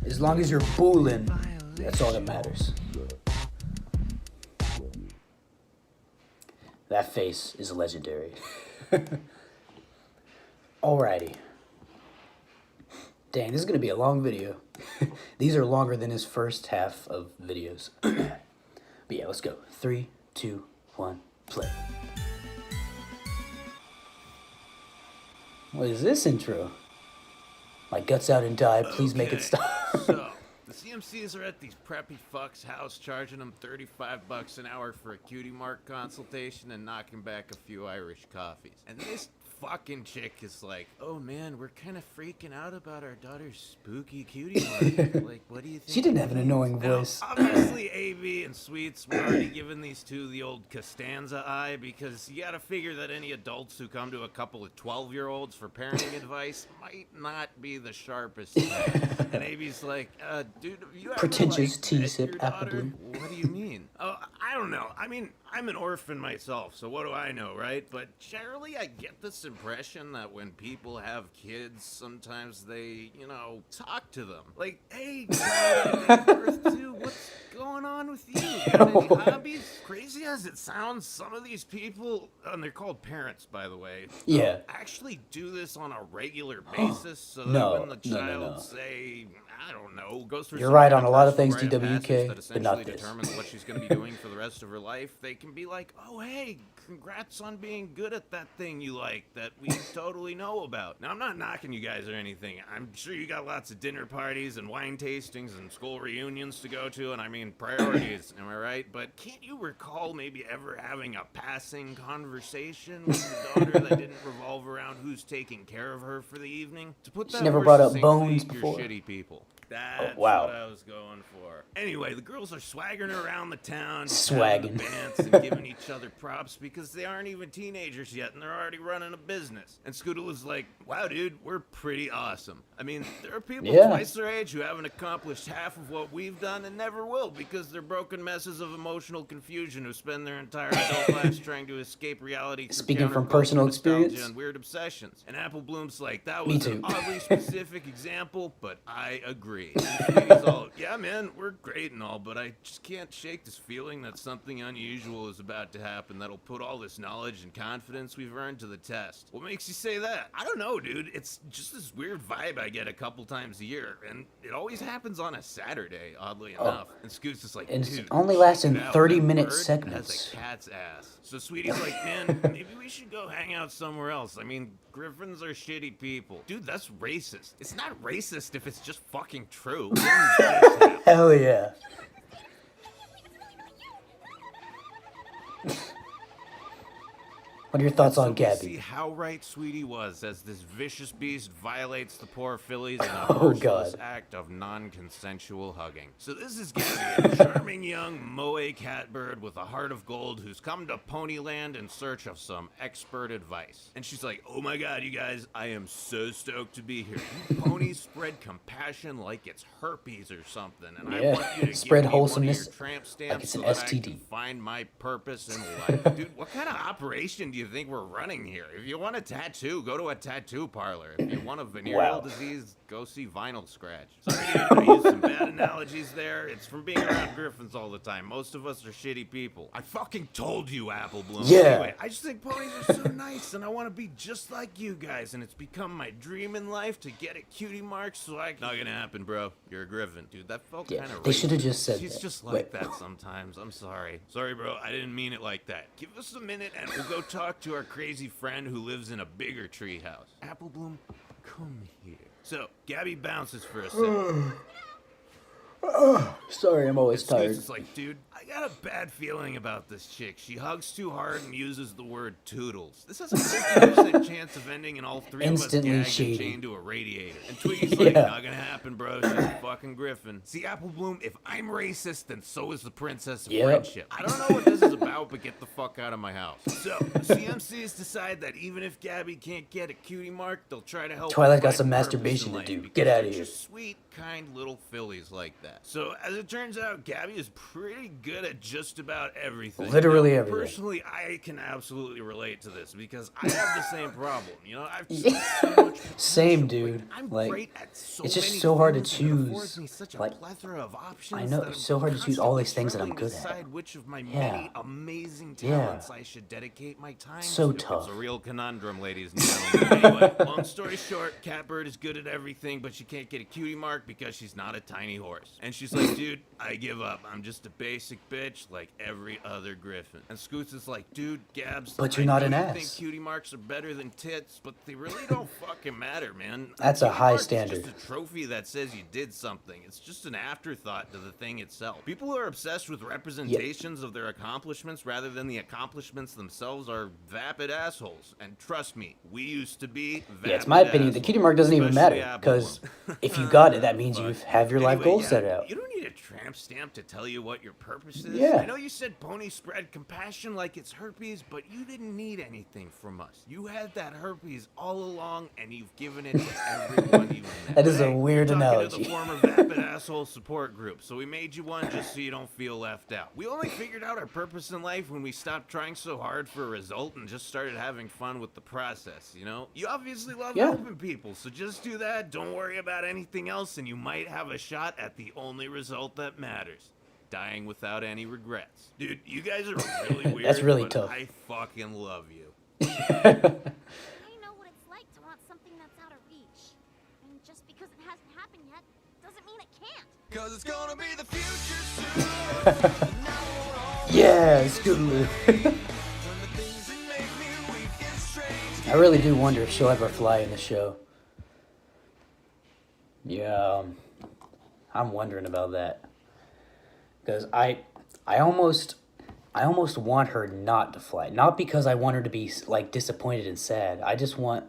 As long as you're booling, that's all that matters. That face is legendary. Alrighty. Dang, this is gonna be a long video. These are longer than his first half of videos. But yeah, let's go. 3, 2, 1, play. What is this intro? My guts out and die, please make it
Okay,
stop.
So, the CMCs are at these preppy fucks' house charging them $35 an hour for a cutie mark consultation and knocking back a few Irish coffees. And this fucking chick is like, oh man, we're kind of freaking out about our daughter's spooky cutie mark. Like, what do you think?
She didn't have an annoying
Now,
voice.
obviously, AB and Sweets were already giving these two the old Costanza eye because you gotta figure that any adults who come to a couple of 12-year-olds for parenting advice might not be the sharpest. And AB's like, dude, you ever,
Pretentious
like,
tea
met
sip,
your
apple
daughter?
bloom.
What do you mean? Oh, I don't know. I mean, I'm an orphan myself, so what do I know, right? But generally, I get this impression that when people have kids, sometimes they, talk to them. Like, hey, child I gave birth to, what's going on with you? Got any hobbies? Crazy as it sounds, some of these people, and they're called parents, by the way,
Yeah.
actually do this on a regular basis, so
No,
that when the
no,
child,
no.
say, I don't know, goes through
You're
some
right
kind
on a lot of
personal
things,
rite of
DWK,
passage that
but not
essentially
this.
determines what she's going to be doing for the rest of her life, they can be like, oh, hey, congrats on being good at that thing you like that we totally know about. Now, I'm not knocking you guys or anything. I'm sure you got lots of dinner parties and wine tastings and school reunions to go to, and I mean, priorities, am I right? But can't you recall maybe ever having a passing conversation with your daughter that didn't revolve around who's taking care of her for the evening? To put that
never
more
brought up
succinctly,
bones
you're
before.
shitty people. That's
wow.
what I was going for. Anyway, the girls are swaggering around the town,
Swagging.
having the dance and giving each other props because they aren't even teenagers yet and they're already running a business. And Scoodle is like, wow, dude, we're pretty awesome. I mean, there are people
Yeah.
twice their age who haven't accomplished half of what we've done and never will because they're broken messes of emotional confusion who spend their entire adult lives trying to escape reality through
Speaking from
counterculture,
personal
nostalgia,
experience?
and weird obsessions. And Apple Bloom's like, that
Me
was an
too.
oddly specific example, but I agree. free. And he's all, yeah, man, we're great and all, but I just can't shake this feeling that something unusual is about to happen that'll put all this knowledge and confidence we've earned to the test. What makes you say that? I don't know, dude. It's just this weird vibe I get a couple times a year, and it always happens on a Saturday, oddly enough. And Scoots is like,
And
dude,
it's only lasts in
check it out.
30-minute
That bird
segments.
has a cat's ass. So Sweetie's like, man, maybe we should go hang out somewhere else. I mean, Griffins are shitty people. Dude, that's racist. It's not racist if it's just fucking true.
Hell yeah. What are your thoughts on
We
Gabby?
see how right Sweetie was as this vicious beast violates the poor fillies in a
Oh,
merciless
God.
act of non-consensual hugging. So this is Gabby, a charming young moe catbird with a heart of gold who's come to Ponyland in search of some expert advice. And she's like, oh my god, you guys, I am so stoked to be here. You ponies spread compassion like it's herpes or something. And I
Yeah,
want you to
spread
give me one of
wholesomeness
your tramp
like
stamps
it's
so
an
that I
STD.
can find my purpose in life. Dude, what kind of operation do you think we're running here? If you want a tattoo, go to a tattoo parlor. If you want a venereal
Wow.
disease, go see Vinyl Scratch. Sorry, dude, I used some bad analogies there. It's from being around Griffins all the time. Most of us are shitty people. I fucking told you, Apple Bloom.
Yeah.
Anyway, I just think ponies are so nice, and I want to be just like you guys, and it's become my dream in life to get a cutie mark so I can... Not gonna happen, bro. You're a Griffin. Dude, that felt
Yeah,
kind of
they should have just said
She's
that.
just like
Wait.
that sometimes. I'm sorry. Sorry, bro. I didn't mean it like that. Give us a minute and we'll go talk to our crazy friend who lives in a bigger treehouse. Apple Bloom, come here. So, Gabby bounces for a second.
Sorry, I'm always
Scoots
tired.
is like, dude, I got a bad feeling about this chick. She hugs too hard and uses the word toodles. This has a 50% chance of ending in all three
Instantly
of us gagged
shady.
and chained to a radiator. And Twiggy's like,
Yeah.
not gonna happen, bro. She's a fucking Griffin. See, Apple Bloom, if I'm racist, then so is the Princess of
Yep.
Friendship. I don't know what this is about, but get the fuck out of my house. So, CMCs decide that even if Gabby can't get a cutie mark, they'll try to help
Twilight
her
got
find
some
purpose
masturbation
in
to
life
do.
because
Get outta
they're
here.
just sweet, kind little fillies like that. So, as it turns out, Gabby is pretty good at just about everything.
Literally
Now,
everything.
Personally, I can absolutely relate to this because I have the same problem. You know, I've just so much
Same,
potential,
dude.
but I'm
Like,
great at so
it's just
many
so hard to
things, and it affords
choose.
me such a
Like,
plethora of options
I know,
that
it's
I'm
so hard to choose all these
constantly
things that I'm
struggling
good
to
at.
decide which of my
Yeah.
many amazing
Yeah.
talents I should dedicate my time
So
to.
tough.
It's a real conundrum, ladies and gentlemen. Anyway, long story short, Catbird is good at everything, but she can't get a cutie mark because she's not a tiny horse. And she's like, dude, I give up. I'm just a basic bitch like every other Griffin. And Scoots is like, dude, Gabs,
But you're
I
not
know
an
you
ass.
think cutie marks are better than tits, but they really don't fucking matter, man.
That's a
cutie
high
mark is
standard.
just a trophy that says you did something. It's just an afterthought to the thing itself. People who are obsessed with representations of their accomplishments rather than the accomplishments themselves are vapid assholes. And trust me, we used to be vapid
Yeah, it's my opinion. The
assholes,
cutie mark doesn't even
especially
matter
Apple
because
Bloom.
if you got it, that means you have your life
Anyway,
goals
yeah,
set out.
You don't need a tramp stamp to tell you what your purpose is.
Yeah.
I know you said pony spread compassion like it's herpes, but you didn't need anything from us. You had that herpes all along, and you've given it to everyone you've met.
That is a
Hey,
weird
you're talking to
analogy.
the former vapid asshole support group, so we made you one just so you don't feel left out. We only figured out our purpose in life when we stopped trying so hard for a result and just started having fun with the process, you know? You obviously love
Yeah.
helping people, so just do that, don't worry about anything else, and you might have a shot at the only result that matters. Dying without any regrets. Dude, you guys are really weird.
That's really
but
tough.
I fucking love you.
I know what it's like to want something that's out of reach. And just because it hasn't happened yet, doesn't mean it can't.
Cause it's gonna be the future soon.
Yeah, Scootaloo.
When the things that make me weak and strange.
I really do wonder if she'll ever fly in the show. Yeah, I'm wondering about that. Because I almost want her not to fly. Not because I want her to be like disappointed and sad. I just want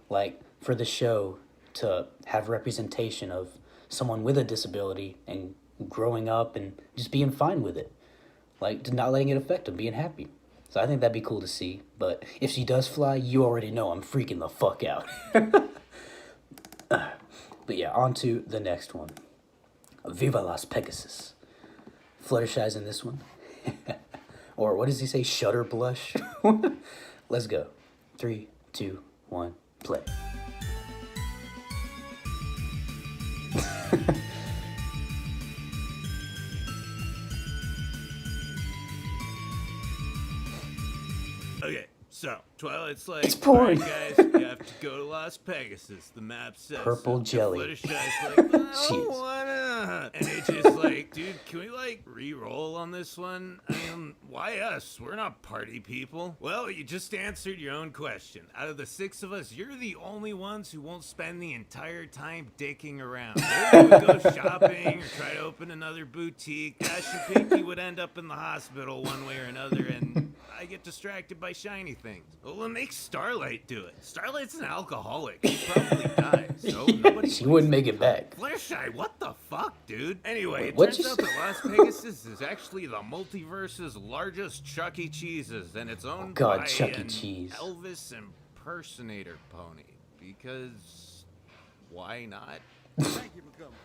like for the show to have representation of someone with a disability and growing up and just being fine with it. Like to not letting it affect them, being happy. So I think that'd be cool to see. But if she does fly, you already know I'm freaking the fuck out. But yeah, on to the next one. Viva las Pegasus. Fluttershy's in this one. Or what does he say? Shudder blush? Let's go. 3, 2, 1, play.
Okay, so Twilight's like,
It's porn.
"Alright, guys, you have to go to Las Pegasus. The map says
Purple
so."
jelly.
And Fluttershy's like, "I
Jeez.
don't wanna." And AJ's like, "Dude, can we like re-roll on this one? I mean, why us? We're not party people." Well, you just answered your own question. Out of the 6 of us, you're the only ones who won't spend the entire time dicking around. Maybe we would go shopping or try to open another boutique. Ash and Pinky would end up in the hospital one way or another, and I get distracted by shiny things. Well, we'll make Starlight do it. Starlight's an alcoholic. She probably dies, so nobody.
She wouldn't make it back.
Fluttershy, what the fuck, dude? Anyway, it
What'd
turns
you
out that Las Pegasus is actually the multiverse's largest Chuck E. Cheese's, and it's owned
God,
by
Chuck E.
an
Cheese.
Elvis impersonator pony. Because why not?
Thank you for coming.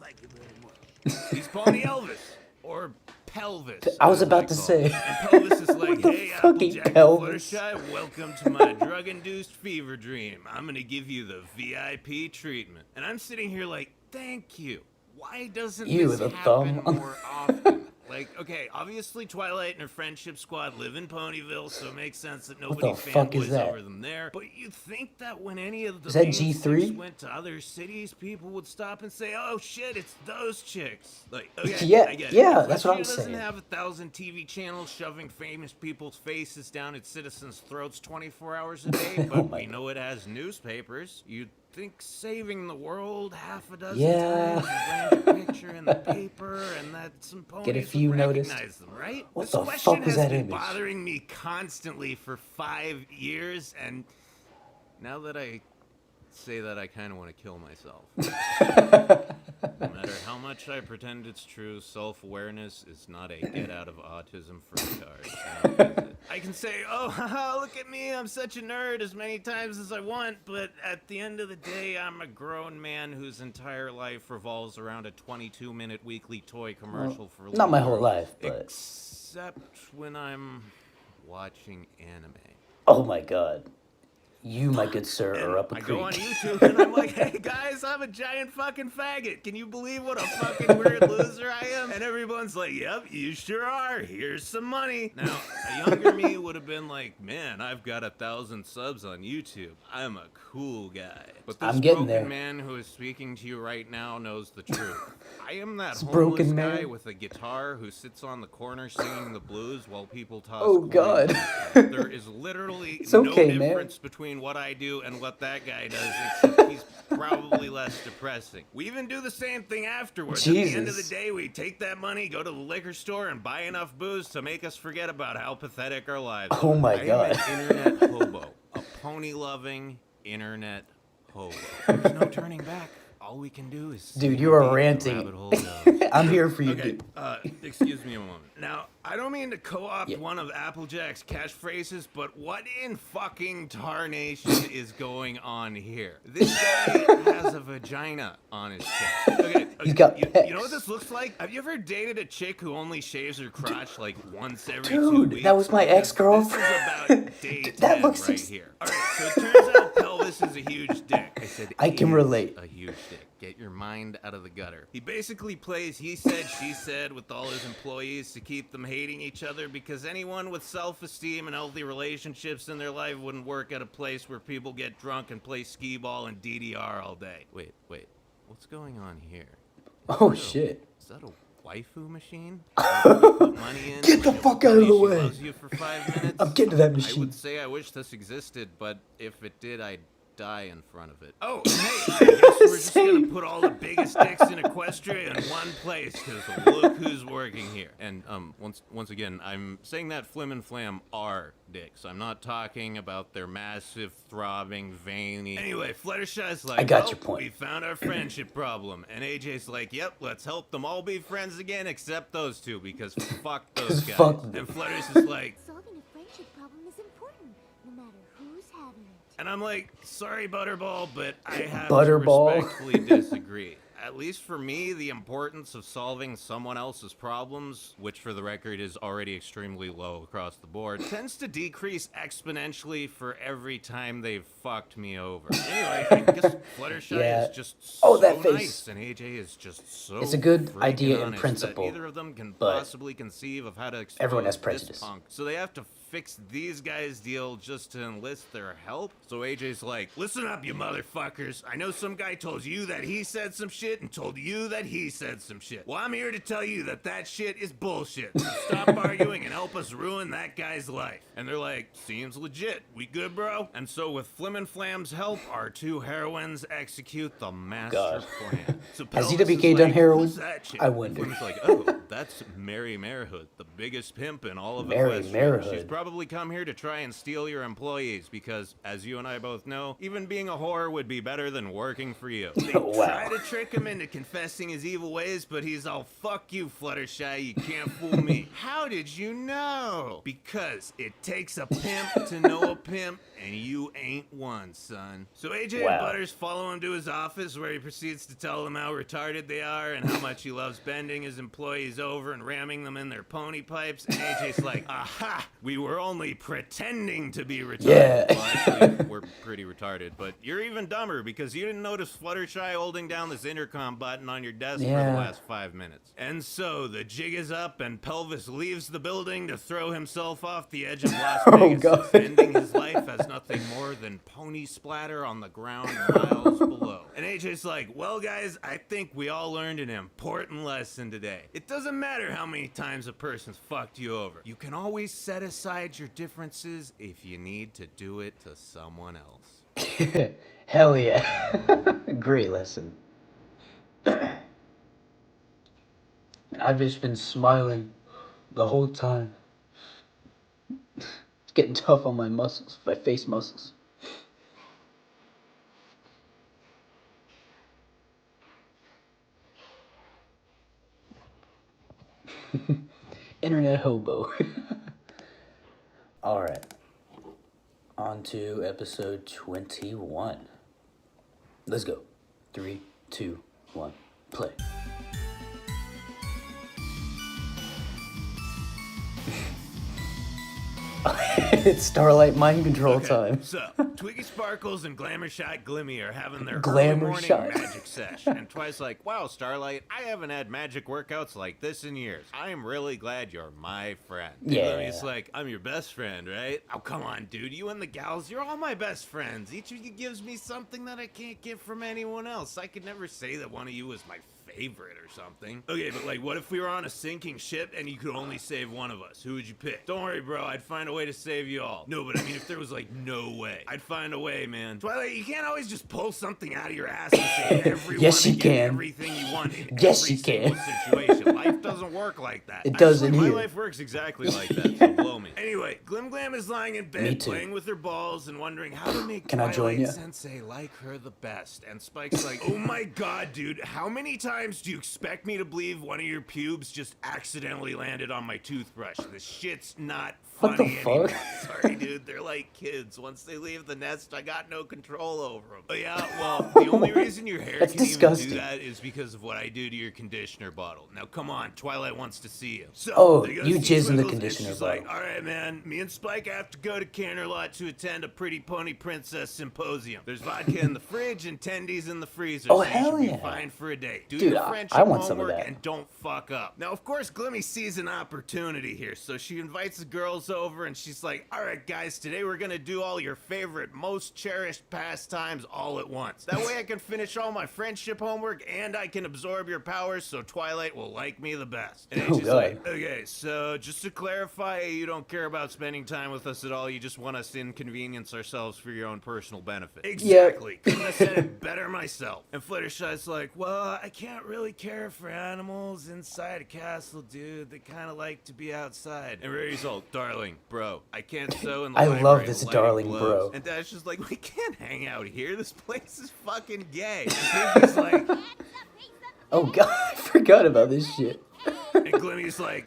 Thank you very much.
He's Pony Elvis. Or Pelvis.
I was
as
about
I
to
call
say.
it. And Pelvis is like,
the
"Hey,
fucking
Applejack and
Pelvis?"
Fluttershy, welcome to my drug-induced fever dream. I'm gonna give you the VIP treatment." And I'm sitting here like, "Thank you. Why doesn't
Ew,
this
the
happen
thumb.
more often?" Like, okay, obviously Twilight and her friendship squad live in Ponyville, so it makes sense that nobody
the fuck is
fanboys
that?
over them there. But you'd think that when any of the
Is that
main
G3?
chicks went to other cities, people would stop and say, "Oh shit, it's those chicks." Like, okay,
Yeah,
I get it.
yeah,
If
that's what I'm
Russia doesn't
saying.
have 1,000 TV channels shoving famous people's faces down its citizens' throats 24 hours a day, but
Oh my
we know it has newspapers. You'd think saving the world half a dozen
Yeah.
times and brand a picture in the paper and that some ponies
Get a
would
few noticed.
recognize them, right?
What
This
the
question
fuck was
has
that
been
image?
bothering me constantly for 5 years, and now that I say that, I kind of want to kill myself. No matter how much I pretend it's true, self-awareness is not a get out of autism free card. Now, is it? I can say, "Oh, haha, look at me, I'm such a nerd," as many times as I want, but at the end of the day, I'm a grown man whose entire life revolves around a 22-minute weekly toy commercial for
Not my whole
Lulu,
life, but
except when I'm watching anime.
oh my god. You, my good sir,
And
are up a
I
creek.
go on YouTube and I'm like, "Hey guys, I'm a giant fucking faggot. Can you believe what a fucking weird loser I am?" And everyone's like, "Yep, you sure are. Here's some money." Now, a younger me would have been like, "Man, I've got 1,000 subs on YouTube. I'm a cool guy." But this
I'm getting
broken
there.
man who is speaking to you right now knows the truth. I am that
This
homeless
broken
guy
man.
with a guitar who sits on the corner singing the blues while people toss
Oh,
coins
God.
at him. There is literally
It's
no
okay, man.
difference between what I do and what that guy does, except he's probably less depressing. We even do the same thing afterwards. At the end of the
Jesus.
day, we take that money, go to the liquor store, and buy enough booze to make us forget about how pathetic our lives are.
Oh my
I
God.
am an internet hobo. A pony-loving internet hobo. There's no turning back. All we can do is...
Dude,
see
you are
where the
ranting.
rabbit hole goes.
I'm here for you,
Okay,
dude.
excuse me a moment. Now, I don't mean to co-opt
Yeah.
one of Applejack's catchphrases, but what in fucking tarnation is going on here? This guy has a vagina on his chest. Okay,
He's got
you
pecs.
know what this looks like? Have you ever dated a chick who only shaves her crotch like once every 2
Dude,
weeks?
that was my
Because
ex-girlfriend.
This is about day
Dude,
10
that looks
right
ex-
here. All right, so it turns out Pelvis is a huge dick. I said
I can
is
relate.
A huge dick. Get your mind out of the gutter. He basically plays he said, she said with all his employees to keep them hating each other, because anyone with self-esteem and healthy relationships in their life wouldn't work at a place where people get drunk and play skee-ball and DDR all day. Wait. What's going on here?
Oh
Ew,
shit.
Is that a waifu machine? You put money in,
Get the
she'll
fuck
tell
out of
you
the
she
way.
loves you for 5 minutes?
I'm getting to that
I
machine.
would say I wish this existed, but if it did, I'd die in front of it. Oh, and hey, I guess we're just gonna
Same.
put all the biggest dicks in Equestria in one place, because look who's working here. And once again, I'm saying that Flim and Flam are dicks. I'm not talking about their massive, throbbing, veiny... Anyway, Fluttershy's like,
I got
"Well,
your point."
we found our friendship problem. And AJ's like, "Yep, let's help them all be friends again, except those two, because fuck those guys."
Fuck them.
And Flutters is like,
Solving a friendship problem is important, no matter who's having it.
and I'm like, "Sorry, Butterball, but I have
Butterball.
to respectfully disagree. At least for me, the importance of solving someone else's problems, which for the record is already extremely low across the board, tends to decrease exponentially for every time they've fucked me over." Anyway, I guess Fluttershy
Yeah.
is just
Oh,
so
that face.
nice, and AJ is just so
It's a good
freaking
idea in
honest
principle,
that neither of them can
but
possibly conceive of how to expose
everyone has
this
prejudice.
punk. So they have to fix these guys' deal just to enlist their help. So AJ's like, listen up, you motherfuckers. I know some guy told you that he said some shit and told you that he said some shit. Well, I'm here to tell you that that shit is bullshit. So stop arguing and help us ruin that guy's life. And they're like, seems legit. We good, bro? And so with Flim and Flam's help, our two heroines execute the master plan. So
Has
Pelvis
DWK
is
done
like,
heroin?
"Who's that chick?"
I wonder.
Flim's like, oh, that's Mary Marehood, the biggest pimp in all of
Mary
Westfield.
Marehood.
She's probably come here to try and steal your employees because, as you and I both know, even being a whore would be better than working for you. They
Wow.
try to trick him into confessing his evil ways, but he's all, fuck you, Fluttershy, you can't fool me. How did you know? Because it takes a pimp to know a pimp, and you ain't one, son. So AJ
Wow.
and Butters follow him to his office where he proceeds to tell them how retarded they are and how much he loves bending his employees over and ramming them in their pony pipes. And AJ's like, aha, we were only pretending to be retarded.
Yeah.
Well, actually, we're pretty retarded, but you're even dumber because you didn't notice Fluttershy holding down this intercom button on your desk for
Yeah.
the last 5 minutes. And so the jig is up and Pelvis leaves the building to throw himself off the edge of Las
Oh,
Vegas,
God.
ending his life as nothing more than pony splatter on the ground miles below. And AJ's like, well, guys, I think we all learned an important lesson today. It doesn't matter how many times a person's fucked you over. You can always set aside your differences if you need to do it to someone else.
Hell yeah. Great lesson. I've just been smiling the whole time. It's getting tough on my muscles, my face muscles. Internet hobo. Alright. On to episode 21. Let's go. 3, 2, 1, play. It's Starlight mind control time.
So, Twiggy Sparkles and Glamour Shot Glimmy are having their
Glamour
early morning
Shot.
magic sesh. And Twi's like, wow, Starlight, I haven't had magic workouts like this in years. I am really glad you're my friend. And
Yeah.
Glimmy's like, I'm your best friend, right? Oh, come on, dude. You and the gals, you're all my best friends. Each of you gives me something that I can't get from anyone else. I could never say that one of you was my favorite or something. Okay, but like, what if we were on a sinking ship and you could only save one of us? Who would you pick? Don't worry, bro. I'd find a way to save you all. No, but I mean, if there was like no way, I'd find a way, man. Twilight, you can't always just pull something out of your ass and say everyone
Yes, you
to get
can.
everything you want in
Yes,
every
you can.
single situation. Life doesn't work like that.
It doesn't
Actually,
here.
my life works exactly like that, so blow me. Anyway, Glim Glam is lying in
Me
bed
too.
playing with her balls and wondering how to make
Can I join
Twilight
ya?
Sensei like her the best. And Spike's like, oh my god, dude, how many times do you expect me to believe one of your pubes just accidentally landed on my toothbrush? This shit's not
What the
funny anymore.
fuck?
Sorry, dude, they're like kids. Once they leave the nest, I got no control over them. But yeah, well, the only reason your hair
That's
can
disgusting.
even do that is because of what I do to your conditioner bottle. Now, come on, Twilight wants to see you. So,
Oh,
they go
you
see
jizz in the
Twiggles, and
conditioner
she's
bottle.
like, all right, man, me and Spike have to go to Canterlot to attend a Pretty Pony Princess symposium. There's vodka in the fridge and tendies in the freezer.
Oh,
so you
hell
should be
yeah.
fine for a date. Do
Dude,
your
I
friendship
want some of
homework
that.
and don't fuck up. Now, of course, Glimmy sees an opportunity here, so she invites the girls over and she's like, all right, guys, today we're gonna do all your favorite, most cherished pastimes all at once. That way I can finish all my friendship homework and I can absorb your powers so Twilight will like me the best. And
Oh,
she's
God.
like, okay, so just to clarify, you don't care about spending time with us at all, you just want us to inconvenience ourselves for your own personal benefit. Exactly. Couldn't have said it better myself. And Fluttershy's like, well, I can't really care for animals inside a castle, dude. They kind of like to be outside. And Rarity's all, darling, bro, I can't sew in the
I
library.
love this
The lighting
darling
blows."
bro.
And Dash is like, we can't hang out here. This place is fucking gay. And Pinky's like,
Oh god, I forgot about this shit.
and Glimmy's like,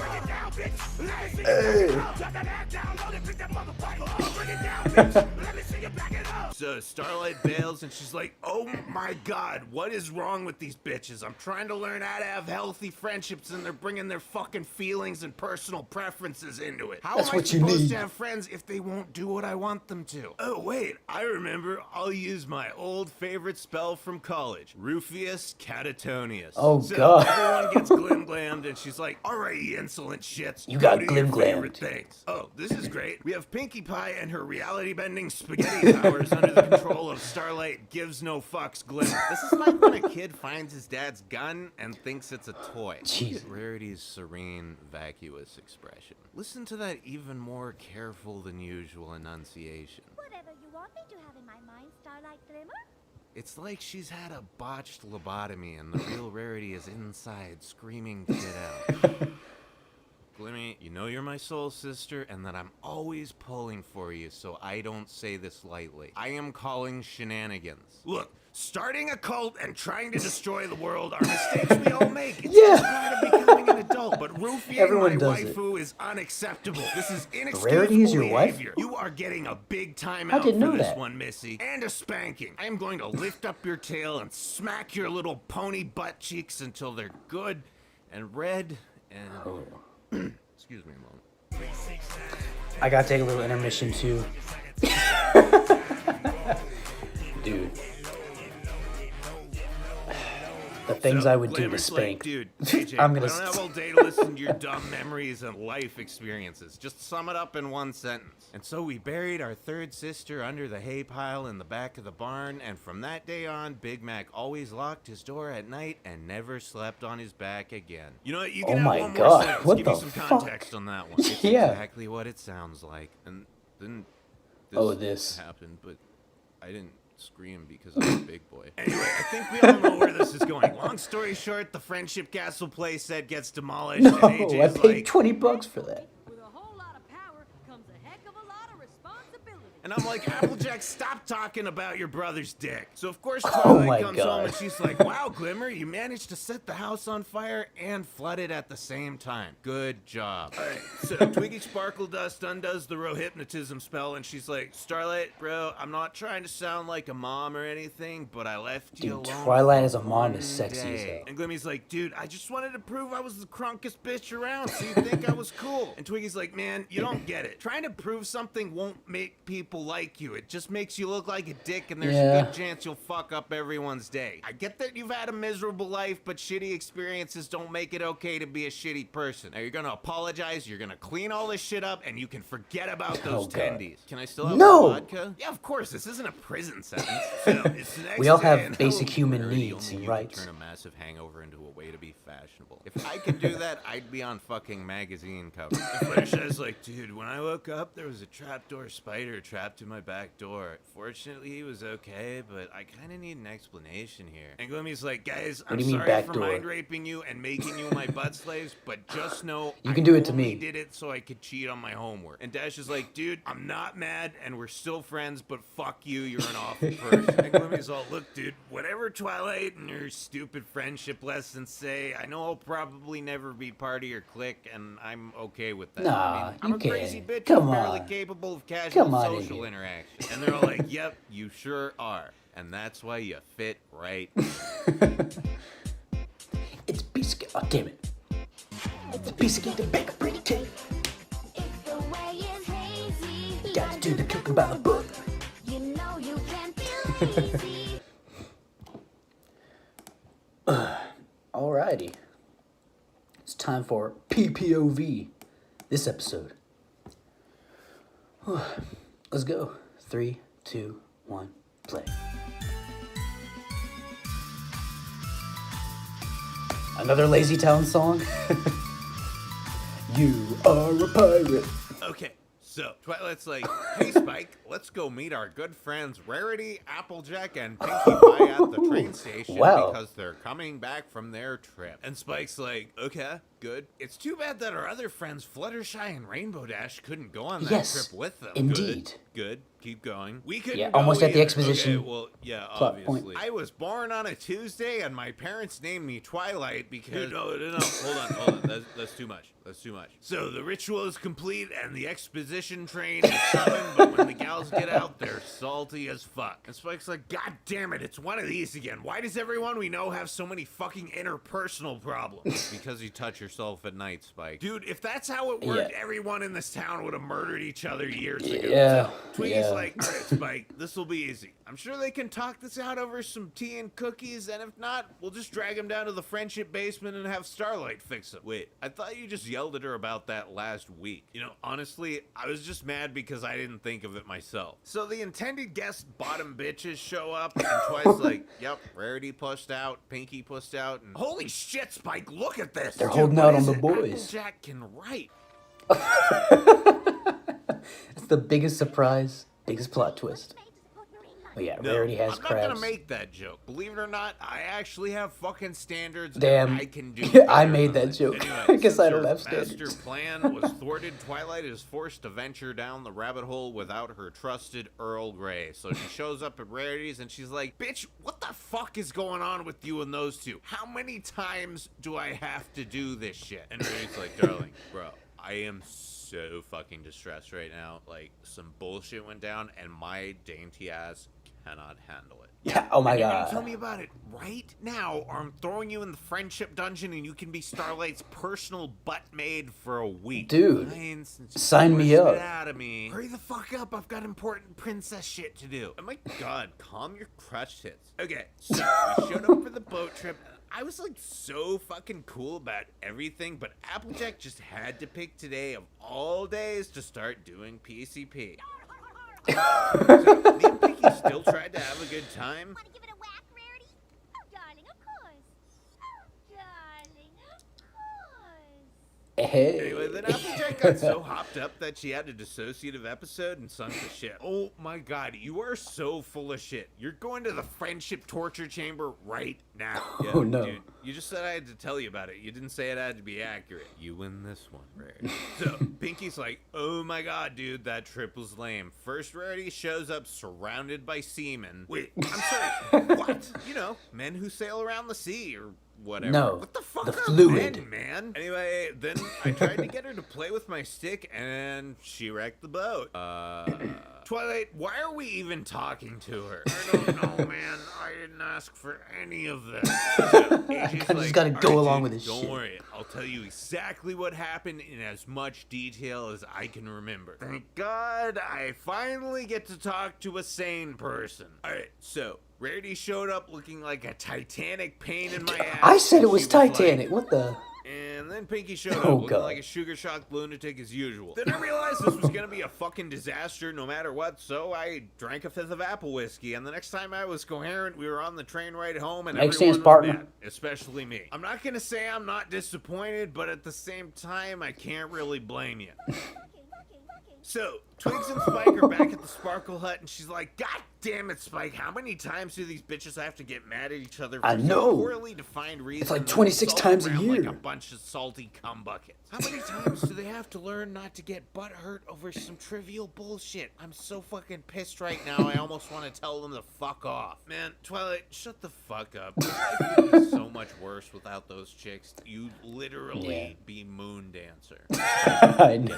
So Starlight bails and she's like, oh my god, what is wrong with these bitches? I'm trying to learn how to have healthy friendships and they're bringing their fucking feelings and personal preferences into it. How
That's
am I
what you
supposed
need.
to have friends if they won't do what I want them to? Oh wait, I remember. I'll use my old favorite spell from college, Rufius Catatonius.
Oh,
so
God.
everyone gets glim-glammed and she's like, alright, you insolent shits.
You got
Go do your
glim-glammed.
favorite things. Oh, this is great. We have Pinkie Pie and her reality-bending spaghetti powers under the control of Starlight gives no fucks Glimmer. This is like when a kid finds his dad's gun and thinks it's a toy.
Jeez.
Look at Rarity's serene, vacuous expression. Listen to that even more careful than usual enunciation.
Whatever you want me to have in my mind, Starlight Glimmer.
It's like she's had a botched lobotomy and the real Rarity is inside screaming to get out. Glimmy, you know you're my soul sister and that I'm always pulling for you, so I don't say this lightly. I am calling shenanigans. Look, starting a cult and trying to destroy the world are mistakes we all make. It's just part of becoming an adult, but roofing
Everyone
my
does it.
waifu is unacceptable. This is
Rarity is
inexcusable
your wife?
behavior. You are getting a big time
I
out
didn't
for
know
this
that.
one, Missy. And a spanking. I am going to lift up your tail and smack your little pony butt cheeks until they're good and red and... Excuse me a moment.
I gotta take a little intermission too. Dude. The things I would do to
Glamour's
spank.
Like, dude, AJ,
I'm gonna
I don't have all day to listen to your dumb memories and life experiences. Just sum it up in one sentence. And so we buried our third sister under the hay pile in the back of the barn, and from that day on, Big Mac always locked his door at night and never slept on his back again. You know what? You can
Oh
have
my
one more
God,
sentence.
what
Give
the
me some
fuck?
context on that one. It's
Yeah.
exactly what it sounds like. And then
this.
happened, but I didn't scream because I'm a big boy. Anyway, I think we all know where this is going. Long story short, the Friendship Castle playset gets demolished,
No,
and
I
AJ's
paid
like,
$20 for that.
With a whole lot of power comes a heck of a lot of responsibility.
and I'm like, Applejack, stop talking about your brother's dick. So of course
Oh
Twilight
my
comes
God.
home and she's like, wow, Glimmer, you managed to set the house on fire and flood it at the same time. Good job. All right, so Twiggy Sparkle Dust undoes the Rohypnotism spell and she's like, Starlight, bro, I'm not trying to sound like a mom or anything, but I left you
Dude,
alone.
Twilight
for
as a mom is
one
sexy as
day."
hell.
And Glimmy's like, dude, I just wanted to prove I was the crunkest bitch around so you think I was cool. And Twiggy's like, man, you don't get it. Trying to prove something won't make people like you. It just makes you look like a dick and there's
Yeah.
a good chance you'll fuck up everyone's day. I get that you've had a miserable life, but shitty experiences don't make it okay to be a shitty person. Now you're gonna apologize, you're gonna clean all this shit up, and you can forget about those
Oh, God.
tendies. Can I still have
No!
my vodka? Yeah, of course. This isn't a prison sentence. So, it's the next
We all
day,
have
and
basic
hello,
human
Rarity,
needs
only
and
you
rights.
can turn a massive hangover into a way to be fashionable. If I could do that, I'd be on fucking magazine covers. Fluttershy's like, dude, when I woke up, there was a trapdoor spider trapped in my back door. Fortunately, he was okay, but I kind of need an explanation here. And Glimmy's like, guys, I'm
do you mean
sorry
back
for
door?
mind raping you and making you my butt slaves, but just know
You can do it to
only
me.
did it so I could cheat on my homework. And Dash is like, dude, I'm not mad, and we're still friends, but fuck you, you're an awful person. And Glimmy's all, look, dude, whatever Twilight and your stupid friendship lessons say, I know I'll probably never be part of your clique, and I'm okay with that.
Nah,
I'm
you
a crazy
can't.
bitch
Come
who's barely
on.
capable of casual
Come on in
social
here.
interaction. And they're all like, yep, you sure are. And that's why you fit right.
It's piece of... Oh, damn it. It's a piece of cake to bake a pretty cake.
If the way is hazy,
Got to do the cooking by the book.
you know you can feel lazy.
Alrighty. It's time for PPOV. This episode. Let's go. 3, 2, 1, play. Another Lazy Town song? You are a pirate.
Okay, so Twilight's like, hey Spike, let's go meet our good friends Rarity, Applejack, and Pinkie Pie at the train station
Wow.
because they're coming back from their trip. And Spike's like, okay, good. It's too bad that our other friends Fluttershy and Rainbow Dash couldn't go on that
Yes,
trip with them.
indeed.
Good. Keep going. We couldn't
Yeah,
go
almost at the
either.
exposition
Okay, well, yeah,
plot
obviously.
point.
I was born on a Tuesday, and my parents named me Twilight because... No, hold on. That's too much. That's too much. So the ritual is complete, and the exposition train is coming, but when the gals get out, they're salty. salty as fuck. And Spike's like, God damn it, it's one of these again. Why does everyone we know have so many fucking interpersonal problems? Because you touch yourself at night, Spike. Dude, if that's how it worked, everyone in this town would have murdered each other years ago.
Yeah.
So, Twiggy's like, all right, Spike, this will be easy. I'm sure they can talk this out over some tea and cookies, and if not, we'll just drag him down to the friendship basement and have Starlight fix him. Wait, I thought you just yelled at her about that last week. You know, honestly, I was just mad because I didn't think of it myself. So the intended guest bottom bitches show up, and Twice like, yep, Rarity pushed out, Pinky pushed out, and holy shit, Spike, look at this!
They're
Dude,
holding
what
out on
is
the
it?
boys.
Applejack can write.
It's the biggest surprise, biggest plot twist. Oh yeah,
No,
Rarity has
I'm
crabs.
not gonna make that joke. Believe it or not, I actually have fucking standards.
Damn.
And I can do.
I
better
made
than
that joke.
Anyway,
I guess
since
I don't
her
have standards.
master plan was thwarted, Twilight is forced to venture down the rabbit hole without her trusted Earl Grey. So she shows up at Rarity's and she's like, "Bitch, what the fuck is going on with you and those two? How many times do I have to do this shit?" And Rarity's like, "Darling, bro, I am so fucking distressed right now. Like, some bullshit went down and my dainty ass cannot handle it."
Yeah. Oh my
And you're
god.
gonna tell me about it right now, or I'm throwing you in the friendship dungeon and you can be Starlight's personal butt maid for a week.
Dude,
Fine, since you
sign me
forced
up.
it out of me. Hurry the fuck up, I've got important princess shit to do. Oh my god, calm your crutch tits. Okay, so we showed up for the boat trip. I was like so fucking cool about everything, but Applejack just had to pick today of all days to start doing PCP. So, me and Pinky still tried to have a good time.
Want to give it a whack, Rarity? Oh, darling, of course. Oh, darling, of course.
Hey.
Anyway, then Applejack got so hopped up that she had a dissociative episode and sunk to shit. Oh my god, you are so full of shit. You're going to the friendship torture chamber right now. Yeah,
Oh, no.
Dude, you just said I had to tell you about it. You didn't say it had to be accurate. You win this one, Rarity. So, Pinky's like, oh my god, dude, that trip was lame. First, Rarity shows up surrounded by seamen. Wait, I'm sorry, what? You know, men who sail around the sea or whatever.
No,
What the fuck
the
are
fluid.
men, man? Anyway, then I tried to get her to play with my stick, and she wrecked the boat. Twilight, why are we even talking to her? I don't know, man. I didn't ask for any of this. So, AJ's
I just gotta
"All
go
right,
along
dude,
with this
don't
shit."
worry. I'll tell you exactly what happened in as much detail as I can remember. Thank God I finally get to talk to a sane person. All right, so Rarity showed up looking like a Titanic pain in my ass.
I said it
and
was
she like,
Titanic. What the?
and then Pinky showed up
Oh,
looking
God.
like a sugar-shocked lunatic as usual. Then I realized this was gonna be a fucking disaster no matter what, so I drank a fifth of apple whiskey, and the next time I was coherent, we were on the train ride home, and
Makes
everyone
sense,
was
partner.
mad, especially me. I'm not gonna say I'm not disappointed, but at the same time, I can't really blame you. So, Twigs and Spike are back at the Sparkle Hut, and she's like, God damn it, Spike, how many times do these bitches have to get mad at each other for
I
some
know.
poorly defined reason?
like
and
26
sulk
times a
around
year.
Like a bunch of salty cum buckets. How many times do they have to learn not to get butt hurt over some trivial bullshit? I'm so fucking pissed right now, I almost want to tell them to fuck off. Man, Twilight, shut the fuck up. Life would be so much worse without those chicks. You'd literally be Moon Dancer.
I know.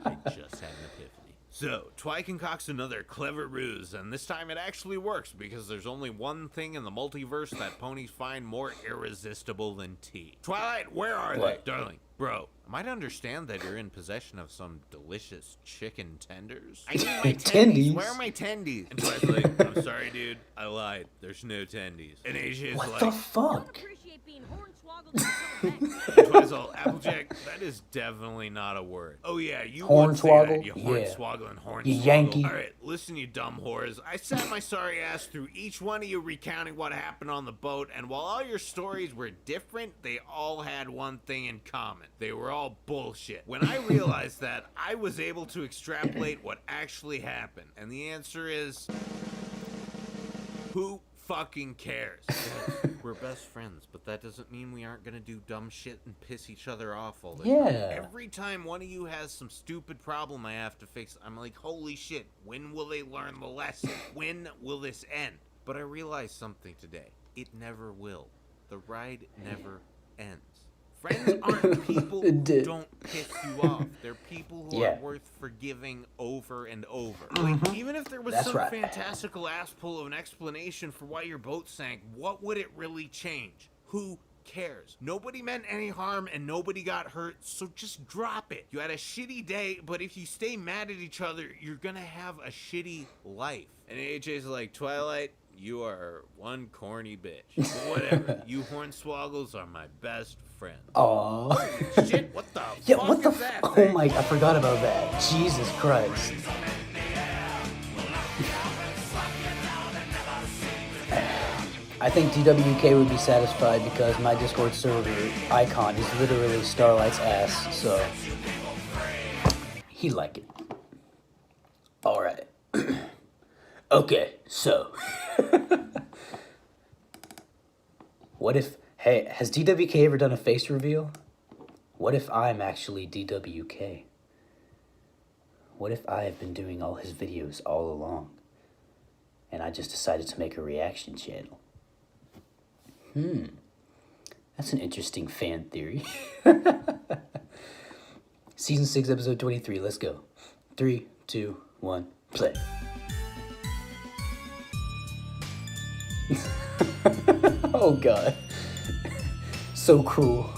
I just had an epiphany. So, Twi concocts another clever ruse, and this time it actually works because there's only one thing in the multiverse that ponies find more irresistible than tea. Twilight, where are
What?
they? Darling, bro, am I to understand that you're in possession of some delicious chicken tenders? I need my tendies.
Tendies?
Where are my tendies? And Twi's like, I'm sorry, dude. I lied. There's no tendies. And AJ's
What
like,
the
Don't
fuck?
appreciate being hornswoggled into a bag.
And Twi's all, Applejack, that is definitely not a word. Oh yeah, you would say that,
Hornswoggle?
you
Yeah.
hornswoggling hornswoggle.
You Yankee.
Alright, listen you dumb whores. I sat my sorry ass through each one of you recounting what happened on the boat, and while all your stories were different, they all had one thing in common. They were all bullshit. When I realized that, I was able to extrapolate what actually happened. And the answer is... who fucking cares? We're best friends, but that doesn't mean we aren't gonna do dumb shit and piss each other off all the time.
Yeah.
Every time one of you has some stupid problem I have to fix, I'm like, holy shit, when will they learn the lesson? When will this end? But I realized something today. It never will. The ride never ends. Friends aren't people who
It did.
don't piss you off. They're people who
Yeah.
are worth forgiving over and over. Like, even if there was
That's
some
right.
fantastical ass-pull of an explanation for why your boat sank, what would it really change? Who cares? Nobody meant any harm and nobody got hurt, so just drop it. You had a shitty day, but if you stay mad at each other, you're gonna have a shitty life. And AJ's like, Twilight, you are one corny bitch. But whatever. You hornswoggles are my best friend.
Aww.
Shit, what the
Yeah,
fuck
what the
is that
Oh
thing?
my, I forgot about that. Jesus Christ. I think DWK would be satisfied because my Discord server icon is literally Starlight's ass, so he like it. Alright. Okay, so what if, hey, has DWK ever done a face reveal? What if I'm actually DWK? What if I have been doing all his videos all along and I just decided to make a reaction channel? That's an interesting fan theory. Season 6, episode 23, let's go. 3, 2, 1, play. Oh god. So cruel.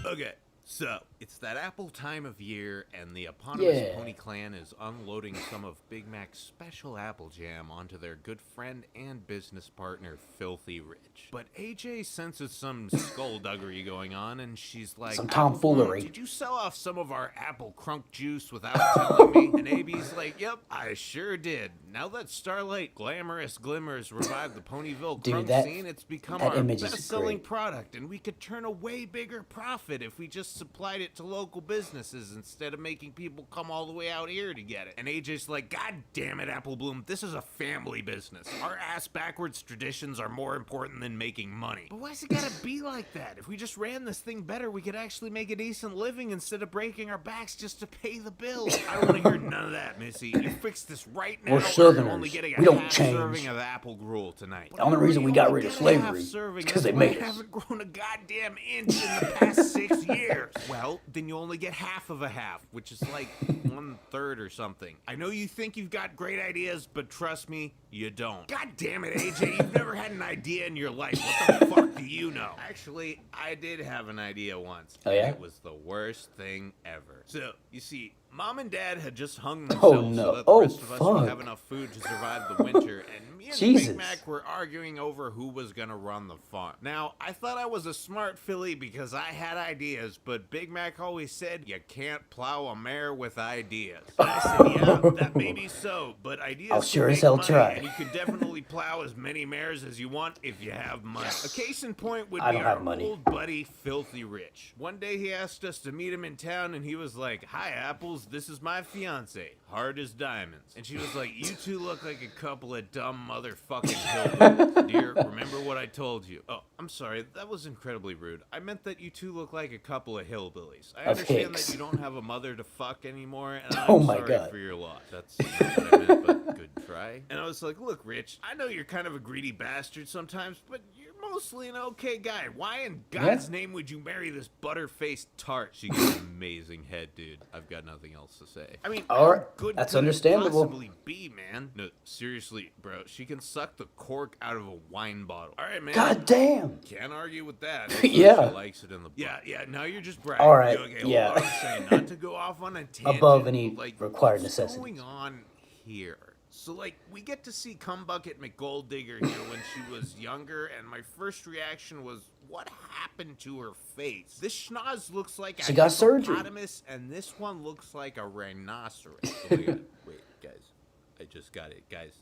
Okay, so it's that apple time of year, and the eponymous
Yeah.
Pony Clan is unloading some of Big Mac's special apple jam onto their good friend and business partner, Filthy Rich. But AJ senses some skullduggery going on, and she's like,
Some
"Apple
tomfoolery."
Bloom, did you sell off some of our apple crunk juice without telling me?" And AB's like, "Yep, I sure did. Now that Starlight Glamorous Glimmers revived the Ponyville
Dude,
crunk
that-
scene, it's become
that
our
image is
best-selling
great.
product, and we could turn a way bigger profit if we just supplied it to local businesses instead of making people come all the way out here to get it." And AJ's like, "God damn it, Apple Bloom, this is a family business. Our ass-backwards traditions are more important than making money." But why's it gotta be like that? If we just ran this thing better, we could actually make a decent living instead of breaking our backs just to pay the bills. I don't want to hear none of that, Missy. You fix this right now,
We're
or you're
Southerners.
only getting a
We don't
half
change.
serving of apple gruel tonight.
The only reason we got rid of slavery is 'cause they made
I
us.
haven't grown a goddamn inch in the past 6 years. Well, then you only get half of a half, which is like 1/3 or something. I know you think you've got great ideas, but trust me, you don't. God damn it, AJ, you've never had an idea in your life. What the fuck do you know? Actually, I did have an idea once.
Oh, yeah?
And it was the worst thing ever. So, you see, Mom and Dad had just hung
Oh,
themselves
no.
so that the
Oh,
rest of us would
fuck.
have enough food to survive the winter, and me and
Jesus.
Big Mac were arguing over who was gonna run the farm. Now, I thought I was a smart filly because I had ideas, but Big Mac always said, "You can't plow a mare with ideas." And I said, "Yeah, that may be so, but ideas
I'll
can
sure as
make
hell
money,
try.
and you can definitely plow as many mares as you want if you have money." A case in point would
I
be
don't
our
have money.
old buddy Filthy Rich. One day he asked us to meet him in town, and he was like, "Hi, Apples, this is my fiance, hard as diamonds." And she was like, "You two look like a couple of dumb motherfucking hillbillies. Dear, remember what I told you." "Oh, I'm sorry, that was incredibly rude. I meant that you two look like a couple of hillbillies. I
Of
understand
hicks.
that you don't have a mother to fuck anymore, and
Oh
I'm
my
sorry
God.
for your loss." "That's not what I meant, but good try." And I was like, "Look, Rich, I know you're kind of a greedy bastard sometimes, but you're mostly an okay guy. Why in God's name would you marry this butter-faced tart?" "She got an amazing head, dude. I've got nothing else to say." I mean,
All right,
how good
that's
could it
understandable.
possibly be, man? No, seriously, bro. She can suck the cork out of a wine bottle. All right, man.
God damn.
Can't argue with that.
Yeah.
She likes it in the yeah. Now you're just bragging.
All right,
Okay,
yeah.
Hold on a second. Not to go off on a tangent.
Above any
but, like,
required
what's
necessities.
going on here? So, like, we get to see Cumbucket McGolddigger here when she was younger, and my first reaction was, what happened to her face? This schnoz looks like
She
a
got surgery.
hippopotamus, and this one looks like a rhinoceros. Oh my God. Wait, guys. I just got it. Guys,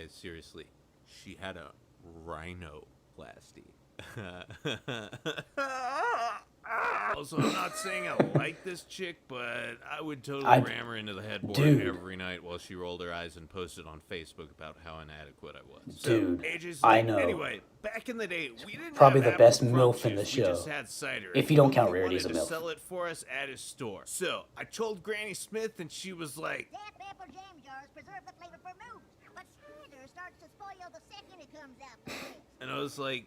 seriously. She had a rhinoplasty. Also, I'm not saying I like this chick, but I would totally ram her into the headboard
Dude.
every night while she rolled her eyes and posted on Facebook about how inadequate I was.
Dude,
AJ's
I
like,
know.
Anyway, back in the day, we didn't
Probably
have
the best
apple
MILF
crumb
in the
juice, we just
show.
had cider.
If you don't count
He
Rarity's
wanted
a
to
MILF.
sell it for us at his store. So I told Granny Smith, and she was like,
That apple jam jars preserve the flavor for moons, but cider starts to spoil the second it comes out the fridge.
And I was like,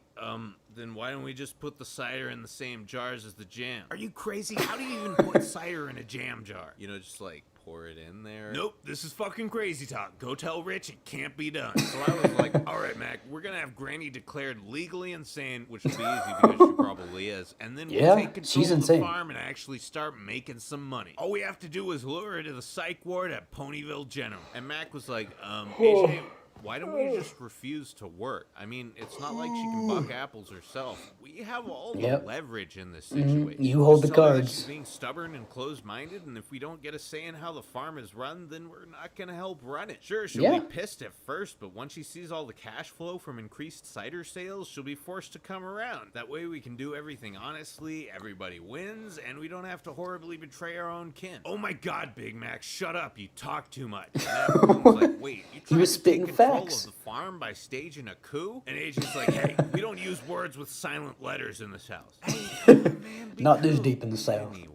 then why don't we just put the cider in the same jars as the jam? Are you crazy? How do you even put cider in a jam jar? You know, just like pour it in there? Nope, this is fucking crazy talk. Go tell Rich it can't be done. So I was like, all right, Mac, we're gonna have Granny declared legally insane, which will be easy because she probably is. And then we'll take control of the farm and actually start making some money. All we have to do is lure her to the psych ward at Ponyville General. And Mac was like, AJ, why don't we just refuse to work? I mean, it's not like she can buck apples herself. We have all the leverage in this situation.
You hold the
Just tell her that
cards.
she's being stubborn and closed-minded, and if we don't get a say in how the farm is run, then we're not going to help run it. Sure, she'll be pissed at first, but once she sees all the cash flow from increased cider sales, she'll be forced to come around. That way we can do everything honestly, everybody wins, and we don't have to horribly betray our own kin. Oh my god, Big Mac, shut up, you talk too much. And everyone's like, wait, you trying to take control of the farm by staging a coup? And Agent's like, hey, we don't use words with silent letters in this house. Hey, man,
Not this deep in the South.
Anyway.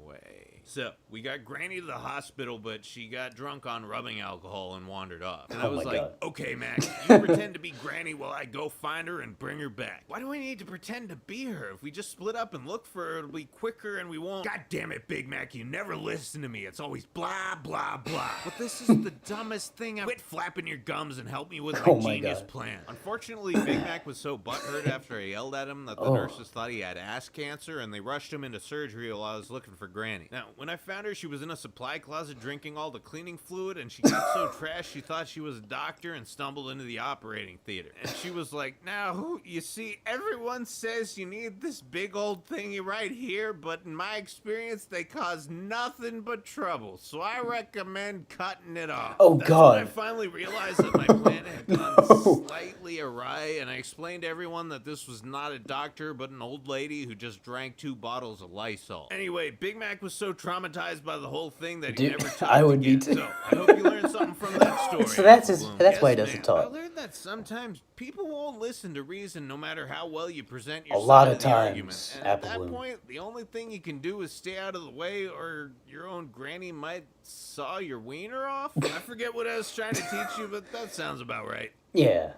So, we got Granny to the hospital, but she got drunk on rubbing alcohol and wandered off. And I was like, okay, Mac, you pretend to be Granny while I go find her and bring her back. Why do we need to pretend to be her? If we just split up and look for her, it'll be quicker and we won't. God damn it, Big Mac, you never listen to me. It's always blah, blah, blah. But this is the dumbest thing. Quit flapping your gums and help me with my genius plan. Unfortunately, Big Mac was so butthurt after I yelled at him that the nurses thought he had ass cancer and they rushed him into surgery while I was looking for Granny. Now, when I found her, she was in a supply closet drinking all the cleaning fluid, and she got so trashed she thought she was a doctor and stumbled into the operating theater. And she was like, now, you see, everyone says you need this big old thingy right here, but in my experience, they cause nothing but trouble, so I recommend cutting it off. That's when I finally realized that my plan had gone slightly awry, and I explained to everyone that this was not a doctor, but an old lady who just drank 2 bottles of Lysol. Anyway, Big Mac was so traumatized by the whole thing that he never talked again. So I hope you learned something from that story.
So that's why he doesn't talk.
I learned that sometimes people won't listen to reason no matter how well you present your
a lot
side
of
the argument.
times.
And at that point, the only thing you can do is stay out of the way, or your own granny might saw your wiener off. I forget what I was trying to teach you, but that sounds about right.
Yeah,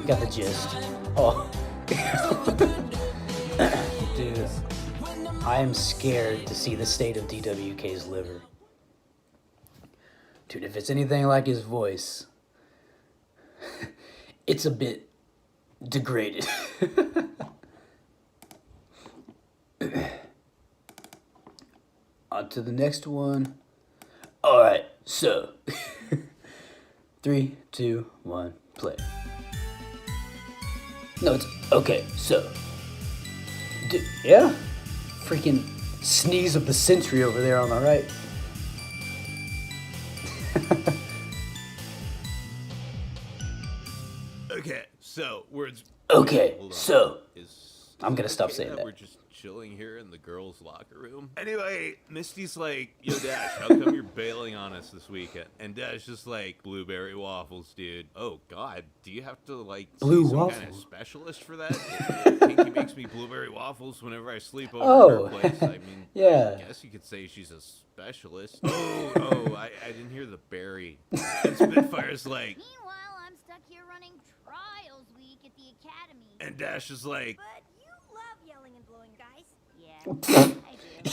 got the gist. Oh, dude. I am scared to see the state of DWK's liver. Dude, if it's anything like his voice, it's a bit degraded. On to the next one. Alright, so. 3, 2, 1, play. No, it's okay, so. Yeah? Freaking sneeze of the century over there on the right.
Okay, so words.
Okay, so
Is
I'm gonna stop
okay
saying that.
We're just chilling here in the girls' locker room. Anyway, Misty's like, yo, Dash, how come you're bailing on us this weekend? And Dash just like, blueberry waffles, dude. Oh, God, do you have to, like, see some kind of specialist for that? Pinky makes me blueberry waffles whenever I sleep over at her place. I mean,
yeah.
I guess you could say she's a specialist. I didn't hear the berry. And Spitfire's like,
Meanwhile, I'm stuck here running trials week at the academy.
and Dash is like,
But you love yelling and blowing dice. Yeah, I do.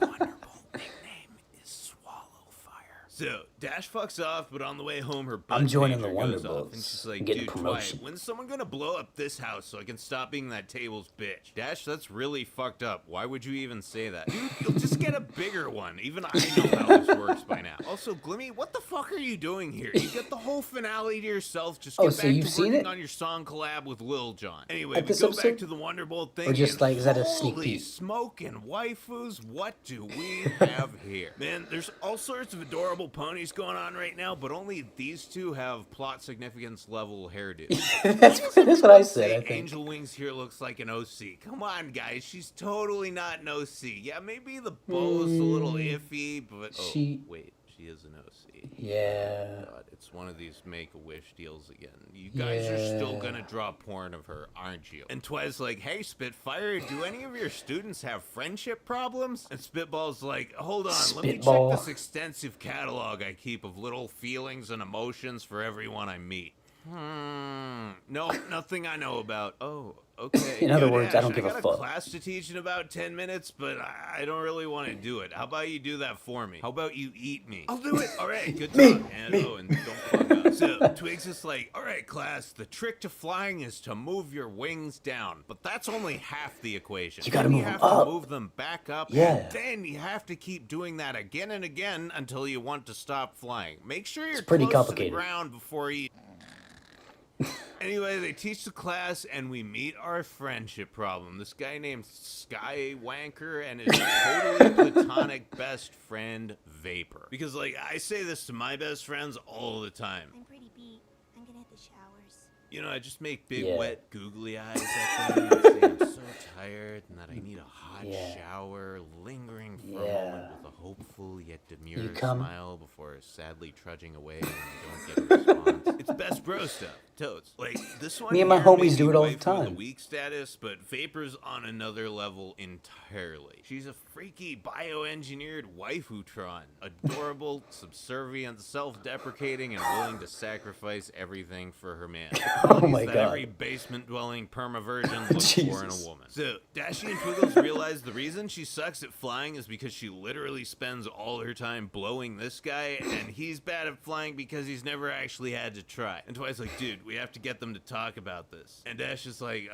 Wonderbolt nickname is Swallowfire. So, Dash fucks off, but on the way home, her butt
I'm joining the
goes off,
Wonderbolts.
and she's like,
Getting
dude,
promotion.
Dwight, when's someone gonna blow up this house so I can stop being that table's bitch? Dash, that's really fucked up. Why would you even say that? Dude, you'll just get a bigger one. Even I know how this works by now. Also, Glimmy, what the fuck are you doing here? You get the whole finale to yourself. Just get back to working on your song collab with Lil Jon. Anyway, we go back to the Wonderbolt thing.
Or just like, is that a
holy
sneak peek?
smoking waifus, what do we have here? Man, there's all sorts of adorable ponies going on right now, but only these two have plot significance level hairdo.
that's what I said, I think.
Angel Wings here looks like an OC. Come on, guys, she's totally not an OC. Yeah, maybe the bow's a little iffy, but wait, she is an OC.
Yeah.
God, it's one of these Make-A-Wish deals again. You guys are still gonna draw porn of her, aren't you? And Twiz's like, hey, Spitfire, do any of your students have friendship problems? And Spitball's like, hold on, let me check this extensive catalog I keep of little feelings and emotions for everyone I meet. No, nothing I know about. Oh, okay.
In other
Yo,
words, I
Dash,
don't give a
got
fuck.
a class to teach in about 10 minutes, but I don't really want to do it. How about you do that for me? How about you eat me? I'll do it. All right, good talk. And and don't fuck up. So Twigs is like, all right, class, the trick to flying is to move your wings down, but that's only half the equation.
You gotta
Then
move
have
them up.
to move them back up.
Yeah.
And then you have to keep doing that again and again until you want to stop flying. Make sure you're
pretty
close
complicated.
to the ground before you... Anyway, they teach the class, and we meet our friendship problem. This guy named Sky Wanker and his totally platonic best friend, Vapor. Because, like, I say this to my best friends all the time.
I'm pretty beat. I'm gonna hit the showers.
You know, I just make big,
Yeah.
wet, googly eyes at them. I say I'm so tired and that I need a hot
Yeah.
shower, lingering for a
Yeah.
moment with a hopeful yet demure
You come?
smile before sadly trudging away when you don't get a response. It's best bro stuff. Totes. Like, this one
Me and my
here
homies
may
do
be
it all the
waifu with
time.
a weak status, but Vapor's on another level entirely. She's a freaky bioengineered waifutron. Adorable, subservient, self-deprecating, and willing to sacrifice everything for her man.
Oh my
That
god.
every basement-dwelling perma-virgin looks for in a
Jesus.
woman. So, Dashy and Twiggles realize the reason she sucks at flying is because she literally spends all her time blowing this guy, and he's bad at flying because he's never actually had to try. And Twi's like, dude, we have to get them to talk about this. And Dash is like,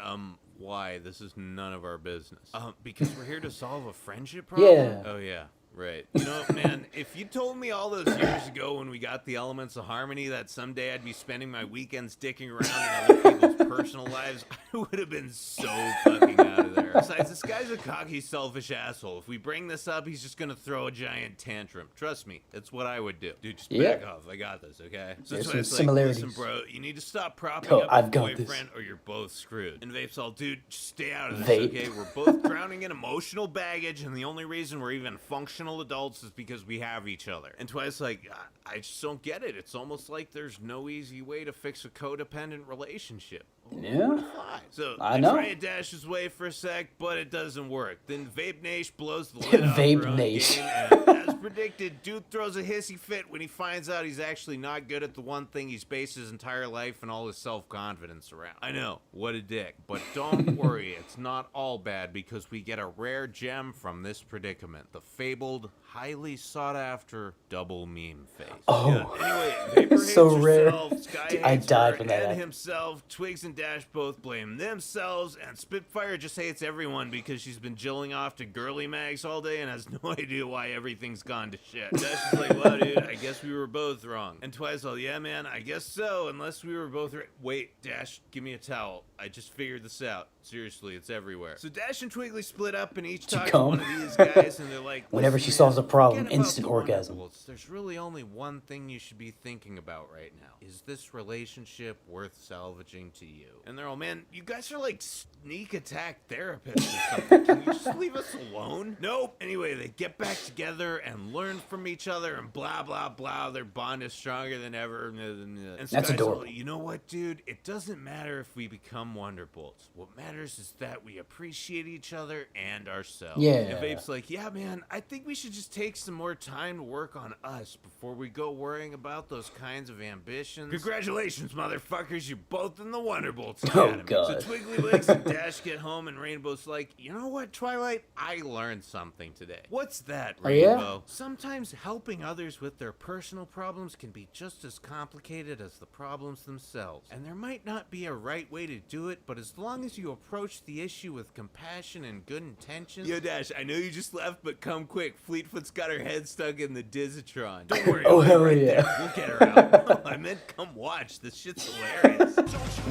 why? This is none of our business. Because we're here to solve a friendship problem?
Yeah.
Oh, yeah. Right. You know, man, if you told me all those years ago when we got the Elements of Harmony that someday I'd be spending my weekends dicking around in other people's personal lives, I would have been so fucking out of there. Besides, this guy's a cocky, selfish asshole. If we bring this up, he's just gonna throw a giant tantrum. Trust me, it's what I would do. Dude, just
Yeah.
back off. I got this, okay? So
There's
that's why
some
it's like,
similarities.
listen, bro, you need to stop propping
Oh,
up
I've
your
got this.
boyfriend or you're both screwed. And Vape's all, dude, just stay out of this,
Vape.
okay? We're both drowning in emotional baggage, and the only reason we're even functional adults is because we have each other. And Twice like, I just don't get it. It's almost like there's no easy way to fix a codependent relationship.
Yeah.
Why? So
I
they
know.
try to dash his way for a sec, but it doesn't work. Then Vape Nash blows the lid off
Vape
her own
Nash.
game, and as predicted, dude throws a hissy fit when he finds out he's actually not good at the one thing he's based his entire life and all his self-confidence around. I know, what a dick. But don't worry, it's not all bad because we get a rare gem from this predicament. The fabled, highly sought-after double meme face.
Oh.
Yeah, anyway, Vapor hates
So rare.
herself, Sky
Dude, I
hates
died
her,
when that
and
happened.
himself. Twigs and Dash both blame themselves, and Spitfire just hates everyone because she's been jilling off to girly mags all day and has no idea why everything's gone to shit. Dash is like, wow, dude, I guess we were both wrong. And Twi's all, yeah, man, I guess so, unless we were both right. Wait, Dash, give me a towel. I just figured this out. Seriously, it's everywhere. So Dash and Twiggly split up and each talk to
come?
one of these guys, and they're like,
Whenever
"Listen,
she solves a
man,
problem,
forget about
instant
the
orgasm."
Wonderbolts. There's really only one thing you should be thinking about right now. Is this relationship worth salvaging to you? And they're all, man, you guys are like sneak attack therapists or something. Can you just leave us alone? Nope. Anyway, they get back together and learn from each other and blah, blah, blah. Their bond is stronger than ever. And
That's
Sky's all,
adorable.
you know what, dude? It doesn't matter if we become Wonderbolts. What matters is that we appreciate each other and ourselves.
Yeah.
And Vape's like, yeah, man, I think we should just take some more time to work on us before we go worrying about those kinds of ambitions. Congratulations, motherfuckers. You're both in the Wonderbolts Academy.
God.
So Twiggly and Dash get home, and Rainbow's like, you know what, Twilight? I learned something today. What's that,
Oh, yeah?
Rainbow? Sometimes helping others with their personal problems can be just as complicated as the problems themselves. And there might not be a right way to do it, but as long as you approach the issue with compassion and good intentions... Yo, Dash, I know you just left, but come quick. Fleetfoot's got her head stuck in the Dizitron. Don't worry.
Oh,
I'll be
hell
right
yeah.
there. We'll get her out. No, I meant come watch. This shit's hilarious.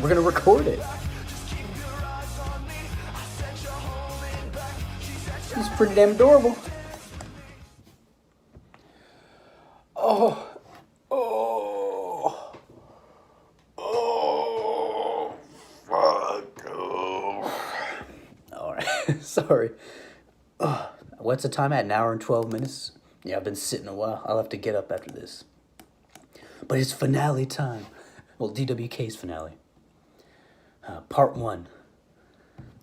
We're gonna record it. He's pretty damn adorable. Oh. Oh. Oh. Fuck. Oh. Alright. Sorry. What's the time at? An hour and 12 minutes? Yeah, I've been sitting a while. I'll have to get up after this. But it's finale time. Well, DWK's finale. Part 1.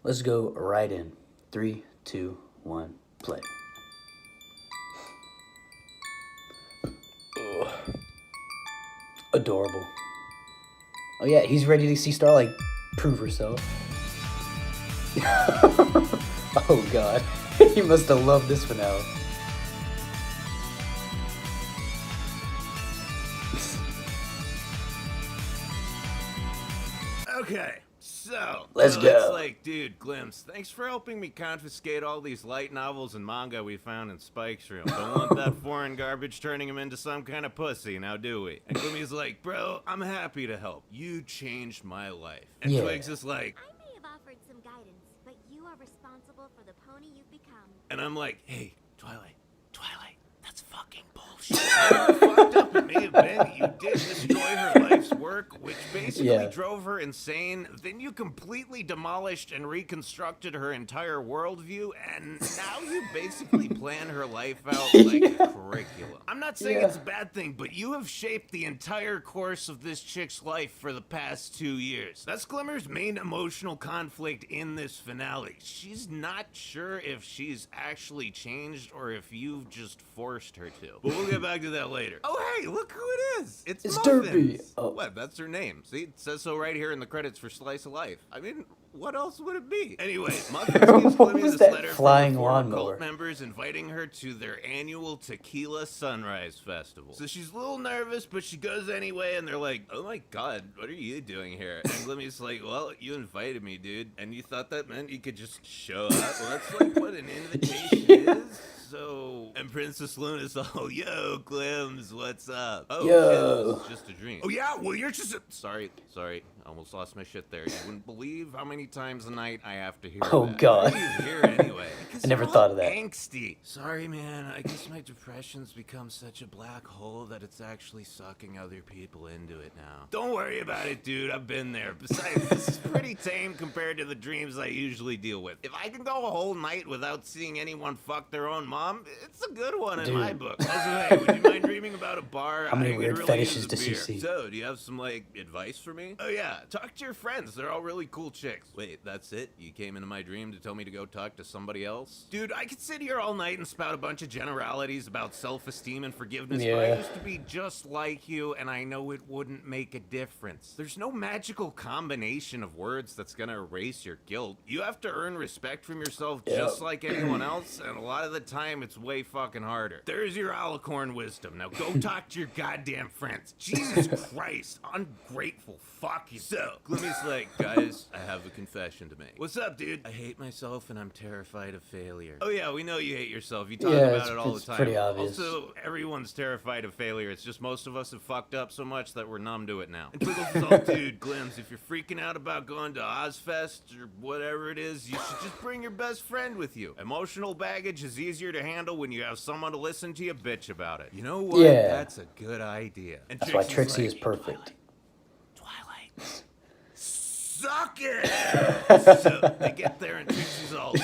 Let's go right in. 3, 2, 1, play. Ugh. Adorable. Oh yeah, he's ready to see Starlight prove herself. Oh god, he must have loved this finale.
Okay, so
Let's
it's
go.
like, dude, Glimpse, thanks for helping me confiscate all these light novels and manga we found in Spike's room. Don't want that foreign garbage turning him into some kind of pussy, now do we? And Glimmy's like, bro, I'm happy to help. You changed my life. And
Yeah.
Twigs is like,
I may have offered some guidance, but you are responsible for the pony you've become.
and I'm like, hey, Twilight, that's fucking bullshit. How fucked up it may have been, you did destroy her life's work, which basically
Yeah.
drove her insane. Then you completely demolished and reconstructed her entire worldview, and now you basically plan her life out like a curriculum. I'm not saying
Yeah.
it's a bad thing, but you have shaped the entire course of this chick's life for the past 2 years. That's Glimmer's main emotional conflict in this finale. She's not sure if she's actually changed or if you've just forced her to. But we'll get back to that later. Oh, hey, look who it is. It's
Derpy.
Muffins.
Oh.
What? That's her name. See, it says so right here in the credits for Slice of Life. I mean, what else would it be? Anyway, Muffins gives
What
Glimmy
was
this
that
letter
flying
from the former
lawnmower?
cult members inviting her to their annual Tequila Sunrise Festival. So she's a little nervous, but she goes anyway, and they're like, oh my god, what are you doing here? And Glimmy's like, well, you invited me, dude, and you thought that meant you could just show up? Well, that's like what an invitation is. So, and Princess Luna's all, yo, Glims, what's up? Oh,
Yo.
shit, this is just a dream. Oh, yeah, well, you're just a... Sorry, almost lost my shit there. You wouldn't believe how many times a night I have to hear
Oh,
that.
God.
Why do you hear it anyway? Because
I never
you're
thought
all
of that.
Angsty. Sorry, man, I guess my depression's become such a black hole that it's actually sucking other people into it now. Don't worry about it, dude, I've been there. Besides, this is pretty tame compared to the dreams I usually deal with. If I can go a whole night without seeing anyone fuck their own mom, it's a good one in
Dude.
my book. Also, hey, would you mind dreaming about a bar?
How many
I could
weird
really
fetishes
use a
does he
beer.
see?
So, do you have some, like, advice for me? Oh, yeah, talk to your friends. They're all really cool chicks. Wait, that's it? You came into my dream to tell me to go talk to somebody else? Dude, I could sit here all night and spout a bunch of generalities about self-esteem and forgiveness, but I
Yeah.
used to be just like you, and I know it wouldn't make a difference. There's no magical combination of words that's gonna erase your guilt. You have to earn respect from yourself just like anyone else, and a lot of the time it's way fucking harder. There's your alicorn wisdom. Now go talk to your goddamn friends. Jesus Christ, ungrateful fuck you. So, Glimmy's like, guys, I have a confession to make. What's up, dude? I hate myself and I'm terrified of failure. Oh yeah, we know you hate yourself. You talk
Yeah,
about
it's-
it all
it's
the time.
pretty obvious.
Also, everyone's terrified of failure. It's just most of us have fucked up so much that we're numb to it now. And Twiggles is all, dude, Glims, if you're freaking out about going to Ozfest or whatever it is, you should just bring your best friend with you. Emotional baggage is easier to handle when you have someone to listen to you bitch about it. You know what?
Yeah.
That's a good idea. And
That's why
Trixie's
Trixie
like,
is perfect.
Twilight. Suck it! So they get there and Trixie's all, "Look,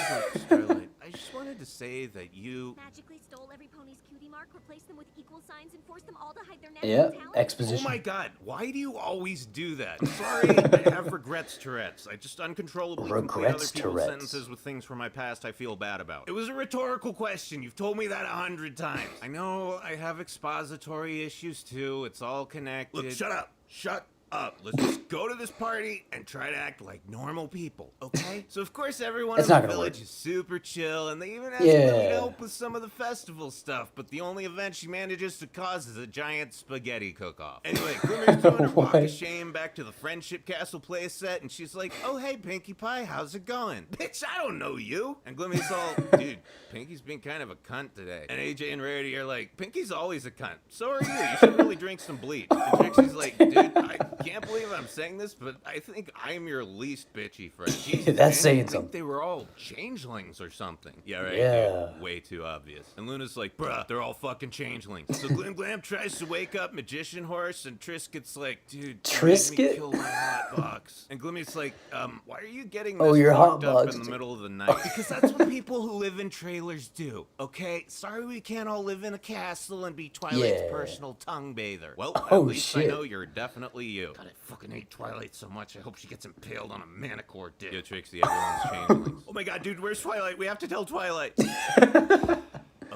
Starlight, I just wanted to say that you...
Magically stole every pony's cutie mark, replaced them with equal signs, and forced them all to hide their natural
Yeah,
talent?
Oh
exposition.
my god, why do you always do that? Sorry, I have regrets Tourette's. I just uncontrollably complete other
Regrets
people's
Tourette's.
sentences with things from my past I feel bad about. It was a rhetorical question. You've told me that 100 times. I know I have expository issues too. It's all connected. Look, shut up. Shut up. Let's just go to this party and try to act like normal people, okay? So of course everyone
It's
in
not
the
gonna
village
work.
is super chill, and they even ask
Yeah.
Lily to help with some of the festival stuff, but the only event she manages to cause is a giant spaghetti cook-off. Anyway, Glimmer's doing her walk
What?
of shame back to the Friendship Castle playset, and she's like, oh hey, Pinkie Pie, how's it going? Bitch, I don't know you! And Glimmy's all, dude, Pinkie's been kind of a cunt today. And AJ and Rarity are like, Pinkie's always a cunt. So are you. You should really drink some bleach. And Trixie's like, dude, I can't believe I'm saying this, but I think I'm your least bitchy friend. Jesus,
That's
man,
saying
you'd think
something.
they were all changelings or something. Yeah, right.
Yeah.
Dude, way too obvious. And Luna's like, bruh, they're all fucking changelings. So Glim Glam tries to wake up Magician Horse, and Triscuit's like, dude, you made me
Triscuit?
kill my hot box. And Glimmy's like, why are you getting
Oh,
this
your
fucked
hot
up
box.
in the middle of the night? Because that's what people who live in trailers do, okay? Sorry we can't all live in a castle and be Twilight's
Yeah.
personal tongue bather. Well,
Oh,
at least I
shit.
know you're definitely you. God, I fucking hate Twilight so much, I hope she gets impaled on a manicore dick. Yo, Trixie, everyone's changelings. Oh my god, dude, where's Twilight? We have to tell Twilight.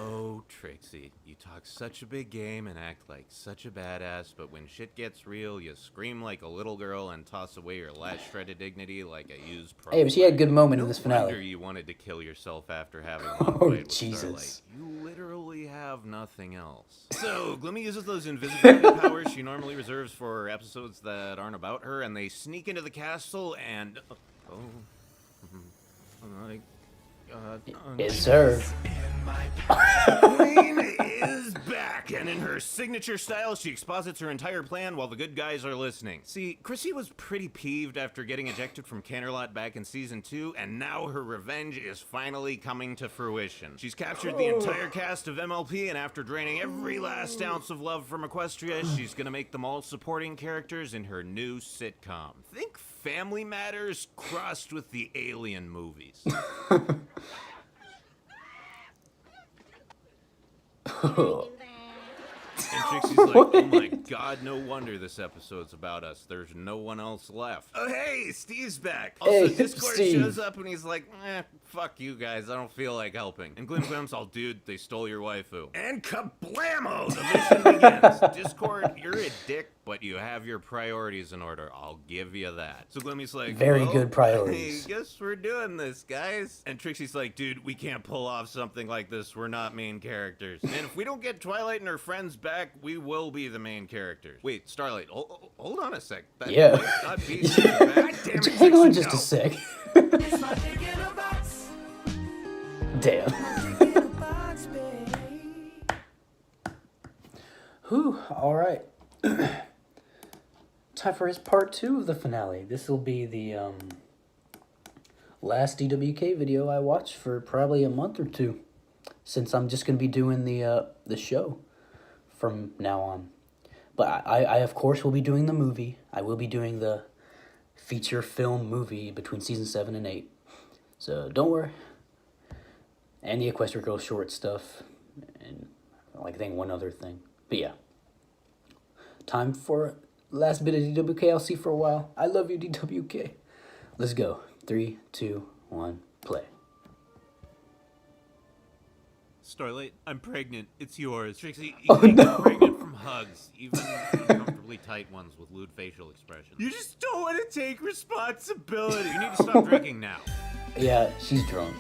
Oh, Trixie, you talk such a big game and act like such a badass, but when shit gets real, you scream like a little girl and toss away your last shred of dignity like a used pro.
Hey, but she had a good moment
No
in this
wonder
finale.
you wanted to kill yourself after having one
Oh,
fight with
Jesus.
Starlight. You literally have nothing else. So, Glimmy uses those invisibility powers she normally reserves for episodes that aren't about her, and they sneak into the castle and... Oh... my God.
It's her.
Queen is back, and in her signature style, she exposits her entire plan while the good guys are listening. See, Chrissy was pretty peeved after getting ejected from Canterlot back in Season 2, and now her revenge is finally coming to fruition. She's captured the entire cast of MLP, and after draining every last ounce of love from Equestria, she's gonna make them all supporting characters in her new sitcom. Think Family Matters crossed with the Alien movies. And Trixie's like, oh my God, no wonder this episode's about us. There's no one else left. Oh, hey, Steve's back. Also,
Hey,
Discord
Steve.
shows up and he's like, fuck you guys, I don't feel like helping. And Glim's all, dude, they stole your waifu. And kablamo, the mission begins. Discord, you're a dick, but you have your priorities in order. I'll give you that. So Glimmy's like,
Very
well,
good priorities.
I guess we're doing this, guys. And Trixie's like, dude, we can't pull off something like this. We're not main characters. And if we don't get Twilight and her friends back, we will be the main characters. Wait, Starlight, hold on a sec. That
Yeah.
might not be so bad. God damn it,
Hang on
Trixie,
just a sec.
It's like taking a box.
Damn.
Taking a box, babe.
Whew, alright. Time for his part 2 of the finale. This will be the last DWK video I watched for probably a month or two, since I'm just going to be doing the show from now on. But I of course will be doing the movie. I will be doing the feature film movie between season 7 and 8. So don't worry. And the Equestria Girl short stuff, and like I think one other thing. But yeah. Time for last bit of DWK I'll see for a while. I love you, DWK. Let's go. 3, 2, 1, play.
Starlight, I'm pregnant. It's yours. Trixie, you
Oh,
can't
no.
get pregnant from hugs, even uncomfortably tight ones with lewd facial expressions. You just don't want to take responsibility. You need to stop drinking now.
Yeah, she's drunk.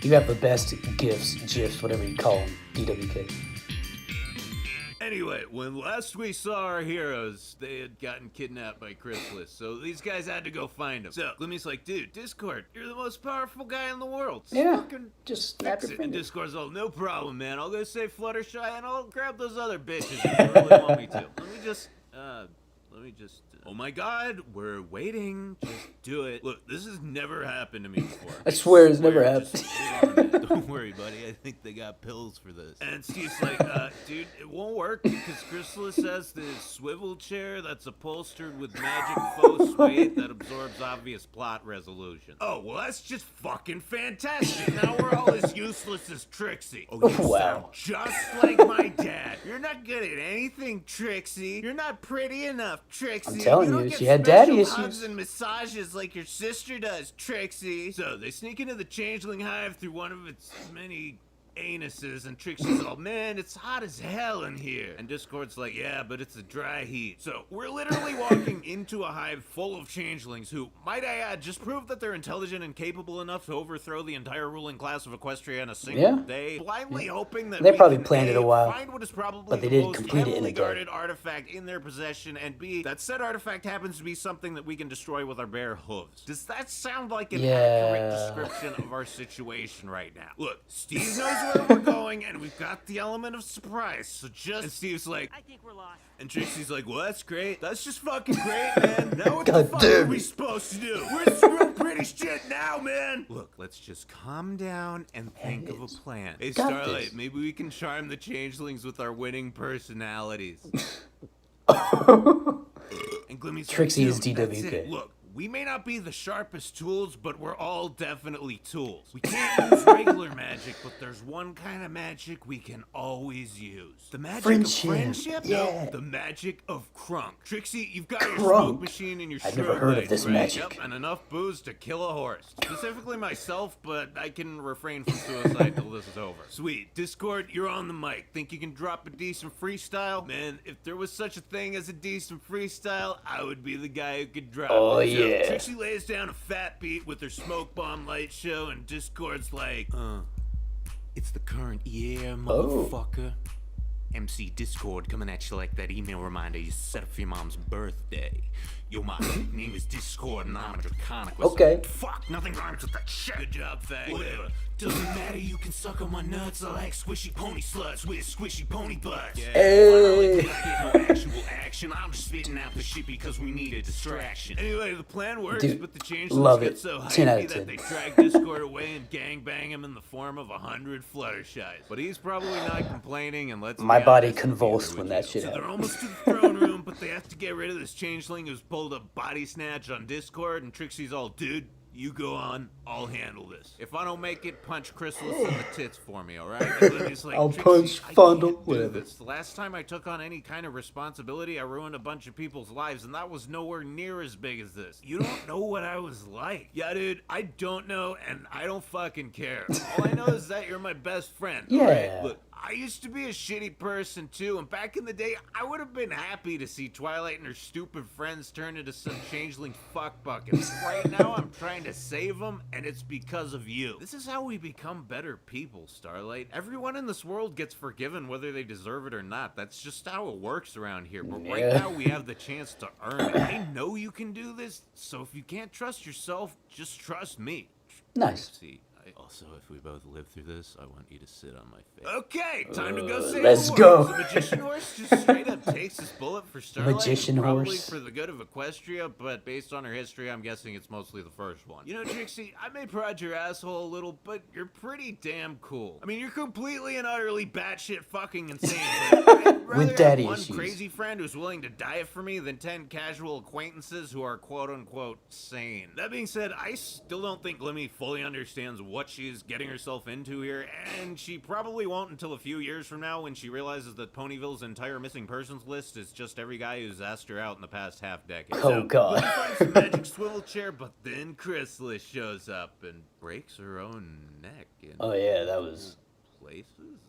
You have the best GIFs, whatever you call them, DWK.
Anyway, when last we saw our heroes, they had gotten kidnapped by Chrysalis, so these guys had to go find them. So, Glimmy's like, dude, Discord, you're the most powerful guy in the world.
Yeah,
Fucking
just snap
fix
your
it. And
finger.
Discord's all, no problem, man. I'll go save Fluttershy and I'll grab those other bitches if you really want me to. Let me just, oh my God, we're waiting. Just do it. Look, this has never happened to me before.
I swear it's never
Just
happened.
hold on a minute. Don't worry, buddy. I think they got pills for this. And Steve's like, dude, it won't work because Chrysalis has this swivel chair that's upholstered with magic faux weight that absorbs obvious plot resolution. Oh, well, that's just fucking fantastic. Now we're all as useless as Trixie. Oh, you
Wow.
sound just like my dad. You're not good at anything, Trixie. You're not pretty enough, Trixie.
I'm telling
don't
you,
get
she had daddy
special hugs
issues.
and massages like your sister does, Trixie. So they sneak into the changeling hive through one of its many anuses, and Trixie's all, man, it's hot as hell in here. And Discord's like, yeah, but it's a dry heat. So we're literally walking into a hive full of changelings who, might I add, just prove that they're intelligent and capable enough to overthrow the entire ruling class of Equestria in a single day, blindly hoping that
They
we
probably
can,
planned it
A,
a while,
find what is probably
but they
the
did
most
complete it in
heavily
a day.
guarded artifact in their possession, and B, that said artifact happens to be something that we can destroy with our bare hooves. Does that sound like an accurate description of our situation right now? Look, Steve knows where we're going, and we've got the element of surprise, so just... And Steve's like...
I think we're lost.
And Trixie's like, well, that's great. That's just fucking great, man. Now what the
God
fuck
damn
are we
it.
supposed to do? Where's the real pretty shit now, man? Look, let's just calm down and think of a plan. Hey,
Got
Starlight,
this.
maybe we can charm the changelings with our winning personalities. And Glimmy's
Trixie
like,
is
"Dude, that's
DWK.
it. Look, we may not be the sharpest tools, but we're all definitely tools. We can't use regular magic, but there's one kind of magic we can always use. The magic
Friendship.
of friendship?
Yeah.
No, the magic of crunk. Trixie, you've got your
Crunk.
smoke machine and your
I've
strobe
never heard of
lights,
this
right?
magic.
Yep, and enough booze to kill a horse. Specifically myself, but I can refrain from suicide till this is over. Sweet. Discord, you're on the mic. Think you can drop a decent freestyle? Man, if there was such a thing as a decent freestyle, I would be the guy who could drop
Oh,
it. So,
yeah.
Trixie lays down a fat beat with her smoke bomb light show, and Discord's like, it's the current year, motherfucker. MC Discord coming at you like that email reminder you set up for your mom's birthday. Yo, my name is Discord and I'm a draconic.
Okay.
Fuck, nothing rhymes with that shit. Good job, fag. Whatever. Doesn't matter, you can suck on my nuts. I like squishy pony sluts with squishy pony butts. Yeah.
Hey.
I get no actual action. I'm just spitting out the shit because we need a distraction. Anyway, the plan works,
Dude,
but the changelings
love
get
it.
so
10 out
hypey
of
that
10.
they drag Discord away and gangbang him in the form of 100 Fluttershies. But he's probably not complaining, and let's
My
be
body
honest,
convulsed
neither
when
would
that
you.
shit
So they're
happened.
almost to the throne room, but they have to get rid of this changeling who's pulled a body snatch on Discord, and Trixie's all, dude, you go on, I'll handle this. If I don't make it, punch Chrysalis in the tits for me, alright? And then he's like,
I'll
Trixie,
punch
I
Fondle,
can't do
whatever.
this. The last time I took on any kind of responsibility, I ruined a bunch of people's lives, and that was nowhere near as big as this. You don't know what I was like. Yeah, dude, I don't know, and I don't fucking care. All I know is that you're my best friend,
Yeah.
alright? Look, I used to be a shitty person too, and back in the day, I would have been happy to see Twilight and her stupid friends turn into some changeling fuckbuckets. Right now, I'm trying to save them, and it's because of you. This is how we become better people, Starlight. Everyone in this world gets forgiven whether they deserve it or not. That's just how it works around here. But right
Yeah.
now, we have the chance to earn it. I know you can do this, so if you can't trust yourself, just trust me.
Nice.
See, also, if we both live through this, I want you to sit on my face. Okay, time to go save
let's
the
go.
world. The magician horse just straight up takes this bullet for Starlight.
Magician
probably
horse.
for the good of Equestria, but based on her history, I'm guessing it's mostly the first one. You know, Trixie, I may prod your asshole a little, but you're pretty damn cool. I mean, you're completely and utterly batshit fucking insane, but I'd rather have
daddy
one
issues.
crazy friend who's willing to die for me than 10 casual acquaintances who are quote-unquote sane. That being said, I still don't think Glimmy fully understands what she's getting herself into here, and she probably won't until a few years from now when she realizes that Ponyville's entire missing persons list is just every guy who's asked her out in the past half-decade.
Oh, God.
Glimmy finds the magic swivel chair, but then Chrysalis shows up and breaks her own neck in
Oh yeah, that was.
places.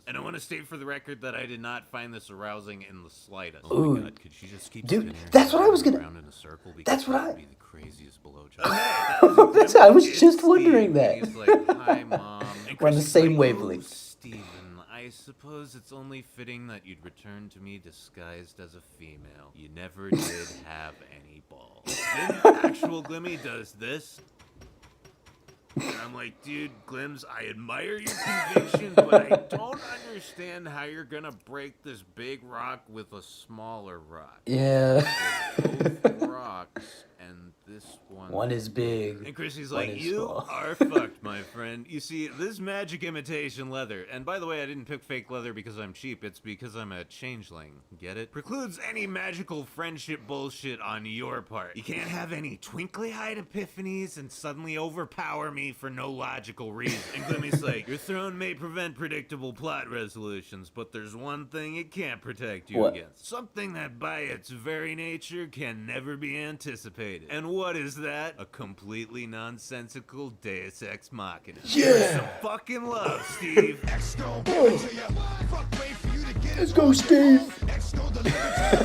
And I want to state for the record that I did not find this arousing in the slightest.
Ooh.
Oh my god, could she just keep
Dude,
spinning her
that's
head
what I was gonna-
around in a circle? Because
that's what
that
I-
would be the craziest blowjob.
That's- I was
It's
just
Steve.
wondering that.
He's like, hi, Mom. And
We're on the
Chris is
same
like,
wavelength.
"Oh, Steven, I suppose it's only fitting that you'd return to me disguised as a female. You never did have any balls." Then actual Glimmy does this. And I'm like, dude, Glims, I admire your conviction, but I don't understand how you're gonna break this big rock with a smaller rock.
Yeah.
Both rocks, and this one.
One is big.
And Chrissy's
one
like,
is
you
small."
are fucked, my friend. You see, this magic imitation leather, and by the way, I didn't pick fake leather because I'm cheap, it's because I'm a changeling. Get it? Precludes any magical friendship bullshit on your part. You can't have any twinkly-eyed epiphanies and suddenly overpower me for no logical reason. And Glimmy's like, your throne may prevent predictable plot resolutions, but there's one thing it can't protect you
What?
against. Something that by its very nature can never be anticipated. And what is that? A completely nonsensical Deus Ex Machina.
Yeah.
Some fucking love, Steve.
Let's go, Steve.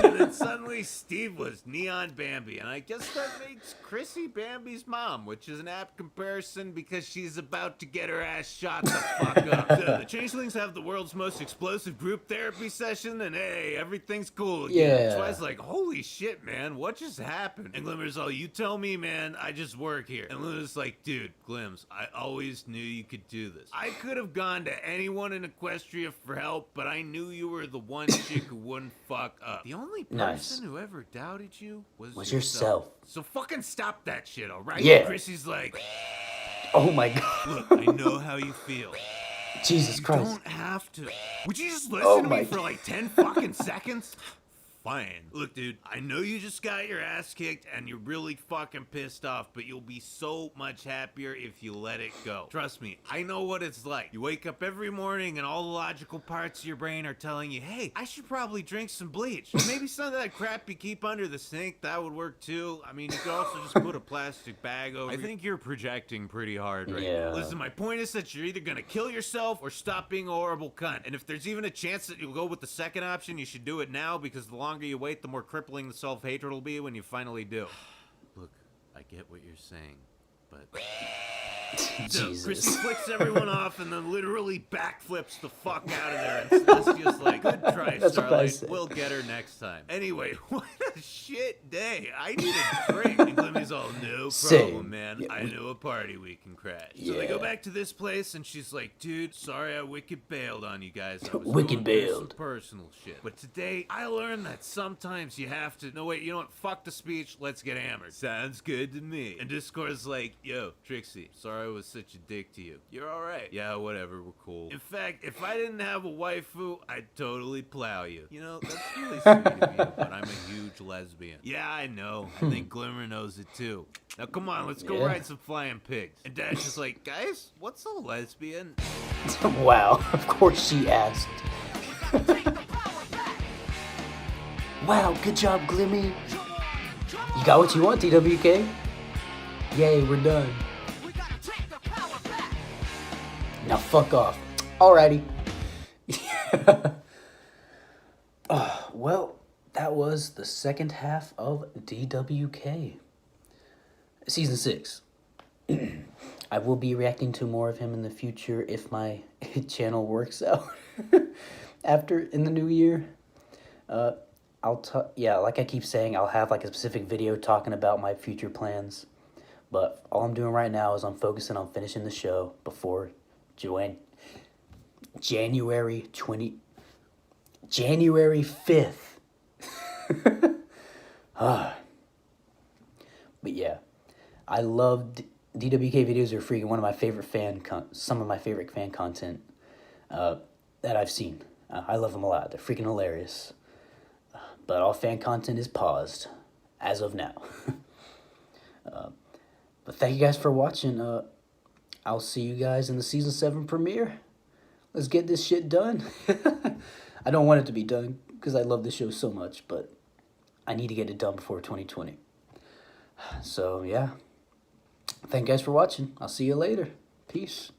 And then suddenly Steve was Neon Bambi, and I guess that makes Chrissy Bambi's mom, which is an apt comparison because she's about to get her ass shot the fuck up. So the Changelings have the world's most explosive group therapy session, and hey, everything's cool again.
Yeah.
So I was like, holy shit, man, what just happened? And Glimmer's all, you tell me, man, I just work here. And Luna's like, dude, Glims, I always knew you could do this. I could have gone to anyone in Equestria for help, but I knew you were the one chick who wouldn't fuck up. The only person
Nice.
who ever doubted you was
yourself.
So fucking stop that shit, alright?
Yeah.
Chrissy's like,
Oh my God.
look, I know how you feel.
Jesus
You
Christ.
don't have to. Would you just listen
Oh
to
my
me for like 10 fucking seconds? fine. Look, dude, I know you just got your ass kicked and you're really fucking pissed off, but you'll be so much happier if you let it go. Trust me, I know what it's like. You wake up every morning and all the logical parts of your brain are telling you, hey, I should probably drink some bleach. And maybe some of that crap you keep under the sink, that would work too. I mean, you could also just put a plastic bag over. I think you're projecting pretty hard right now. Listen, my point is that you're either gonna kill yourself or stop being a horrible cunt. And if there's even a chance that you'll go with the second option, you should do it now, because the longer you wait, the more crippling the self-hatred will be when you finally do. Look, I get what you're saying, but... So Chrissy flicks everyone off and then literally backflips the fuck out of there, and Celestia's like, good try, Starlight. We'll get her next time. Anyway, what a shit day. I need a drink. And Glimmy's all, no problem, man. Yeah, I know a party we can crash. So they go back to this place, and she's like, dude, sorry I wicked bailed on you guys. I was wicked bailed. Some personal shit. But today, I learned that sometimes you have to... No, wait, you know what? Fuck the speech. Let's get hammered. Sounds good to me. And Discord's like, yo, Trixie, sorry I was such a dick to you. You're alright. Yeah, whatever, we're cool. In fact, if I didn't have a waifu, I'd totally plow you. You know, that's really sweet of you, but I'm a huge lesbian. Yeah, I know. I think Glimmer knows it too. Now come on, let's go ride some flying pigs. And Dad's just like, guys, what's a lesbian?
Wow, of course she asked. Wow, good job, Glimmy. You got what you want, DWK? Yay, we're done. Now fuck off. Alrighty. Well, that was the second half of DWK. Season 6. I will be reacting to more of him in the future if my channel works out after in the new year. Like I keep saying, I'll have like a specific video talking about my future plans. But all I'm doing right now is I'm focusing on finishing the show before January 5th. But yeah, I love DWK videos. Are freaking one of my favorite some of my favorite fan content that I've seen. I love them a lot. They're freaking hilarious. But all fan content is paused as of now. But thank you guys for watching. I'll see you guys in the Season 7 premiere. Let's get this shit done. I don't want it to be done because I love this show so much, but I need to get it done before 2020. So, yeah. Thank you guys for watching. I'll see you later. Peace.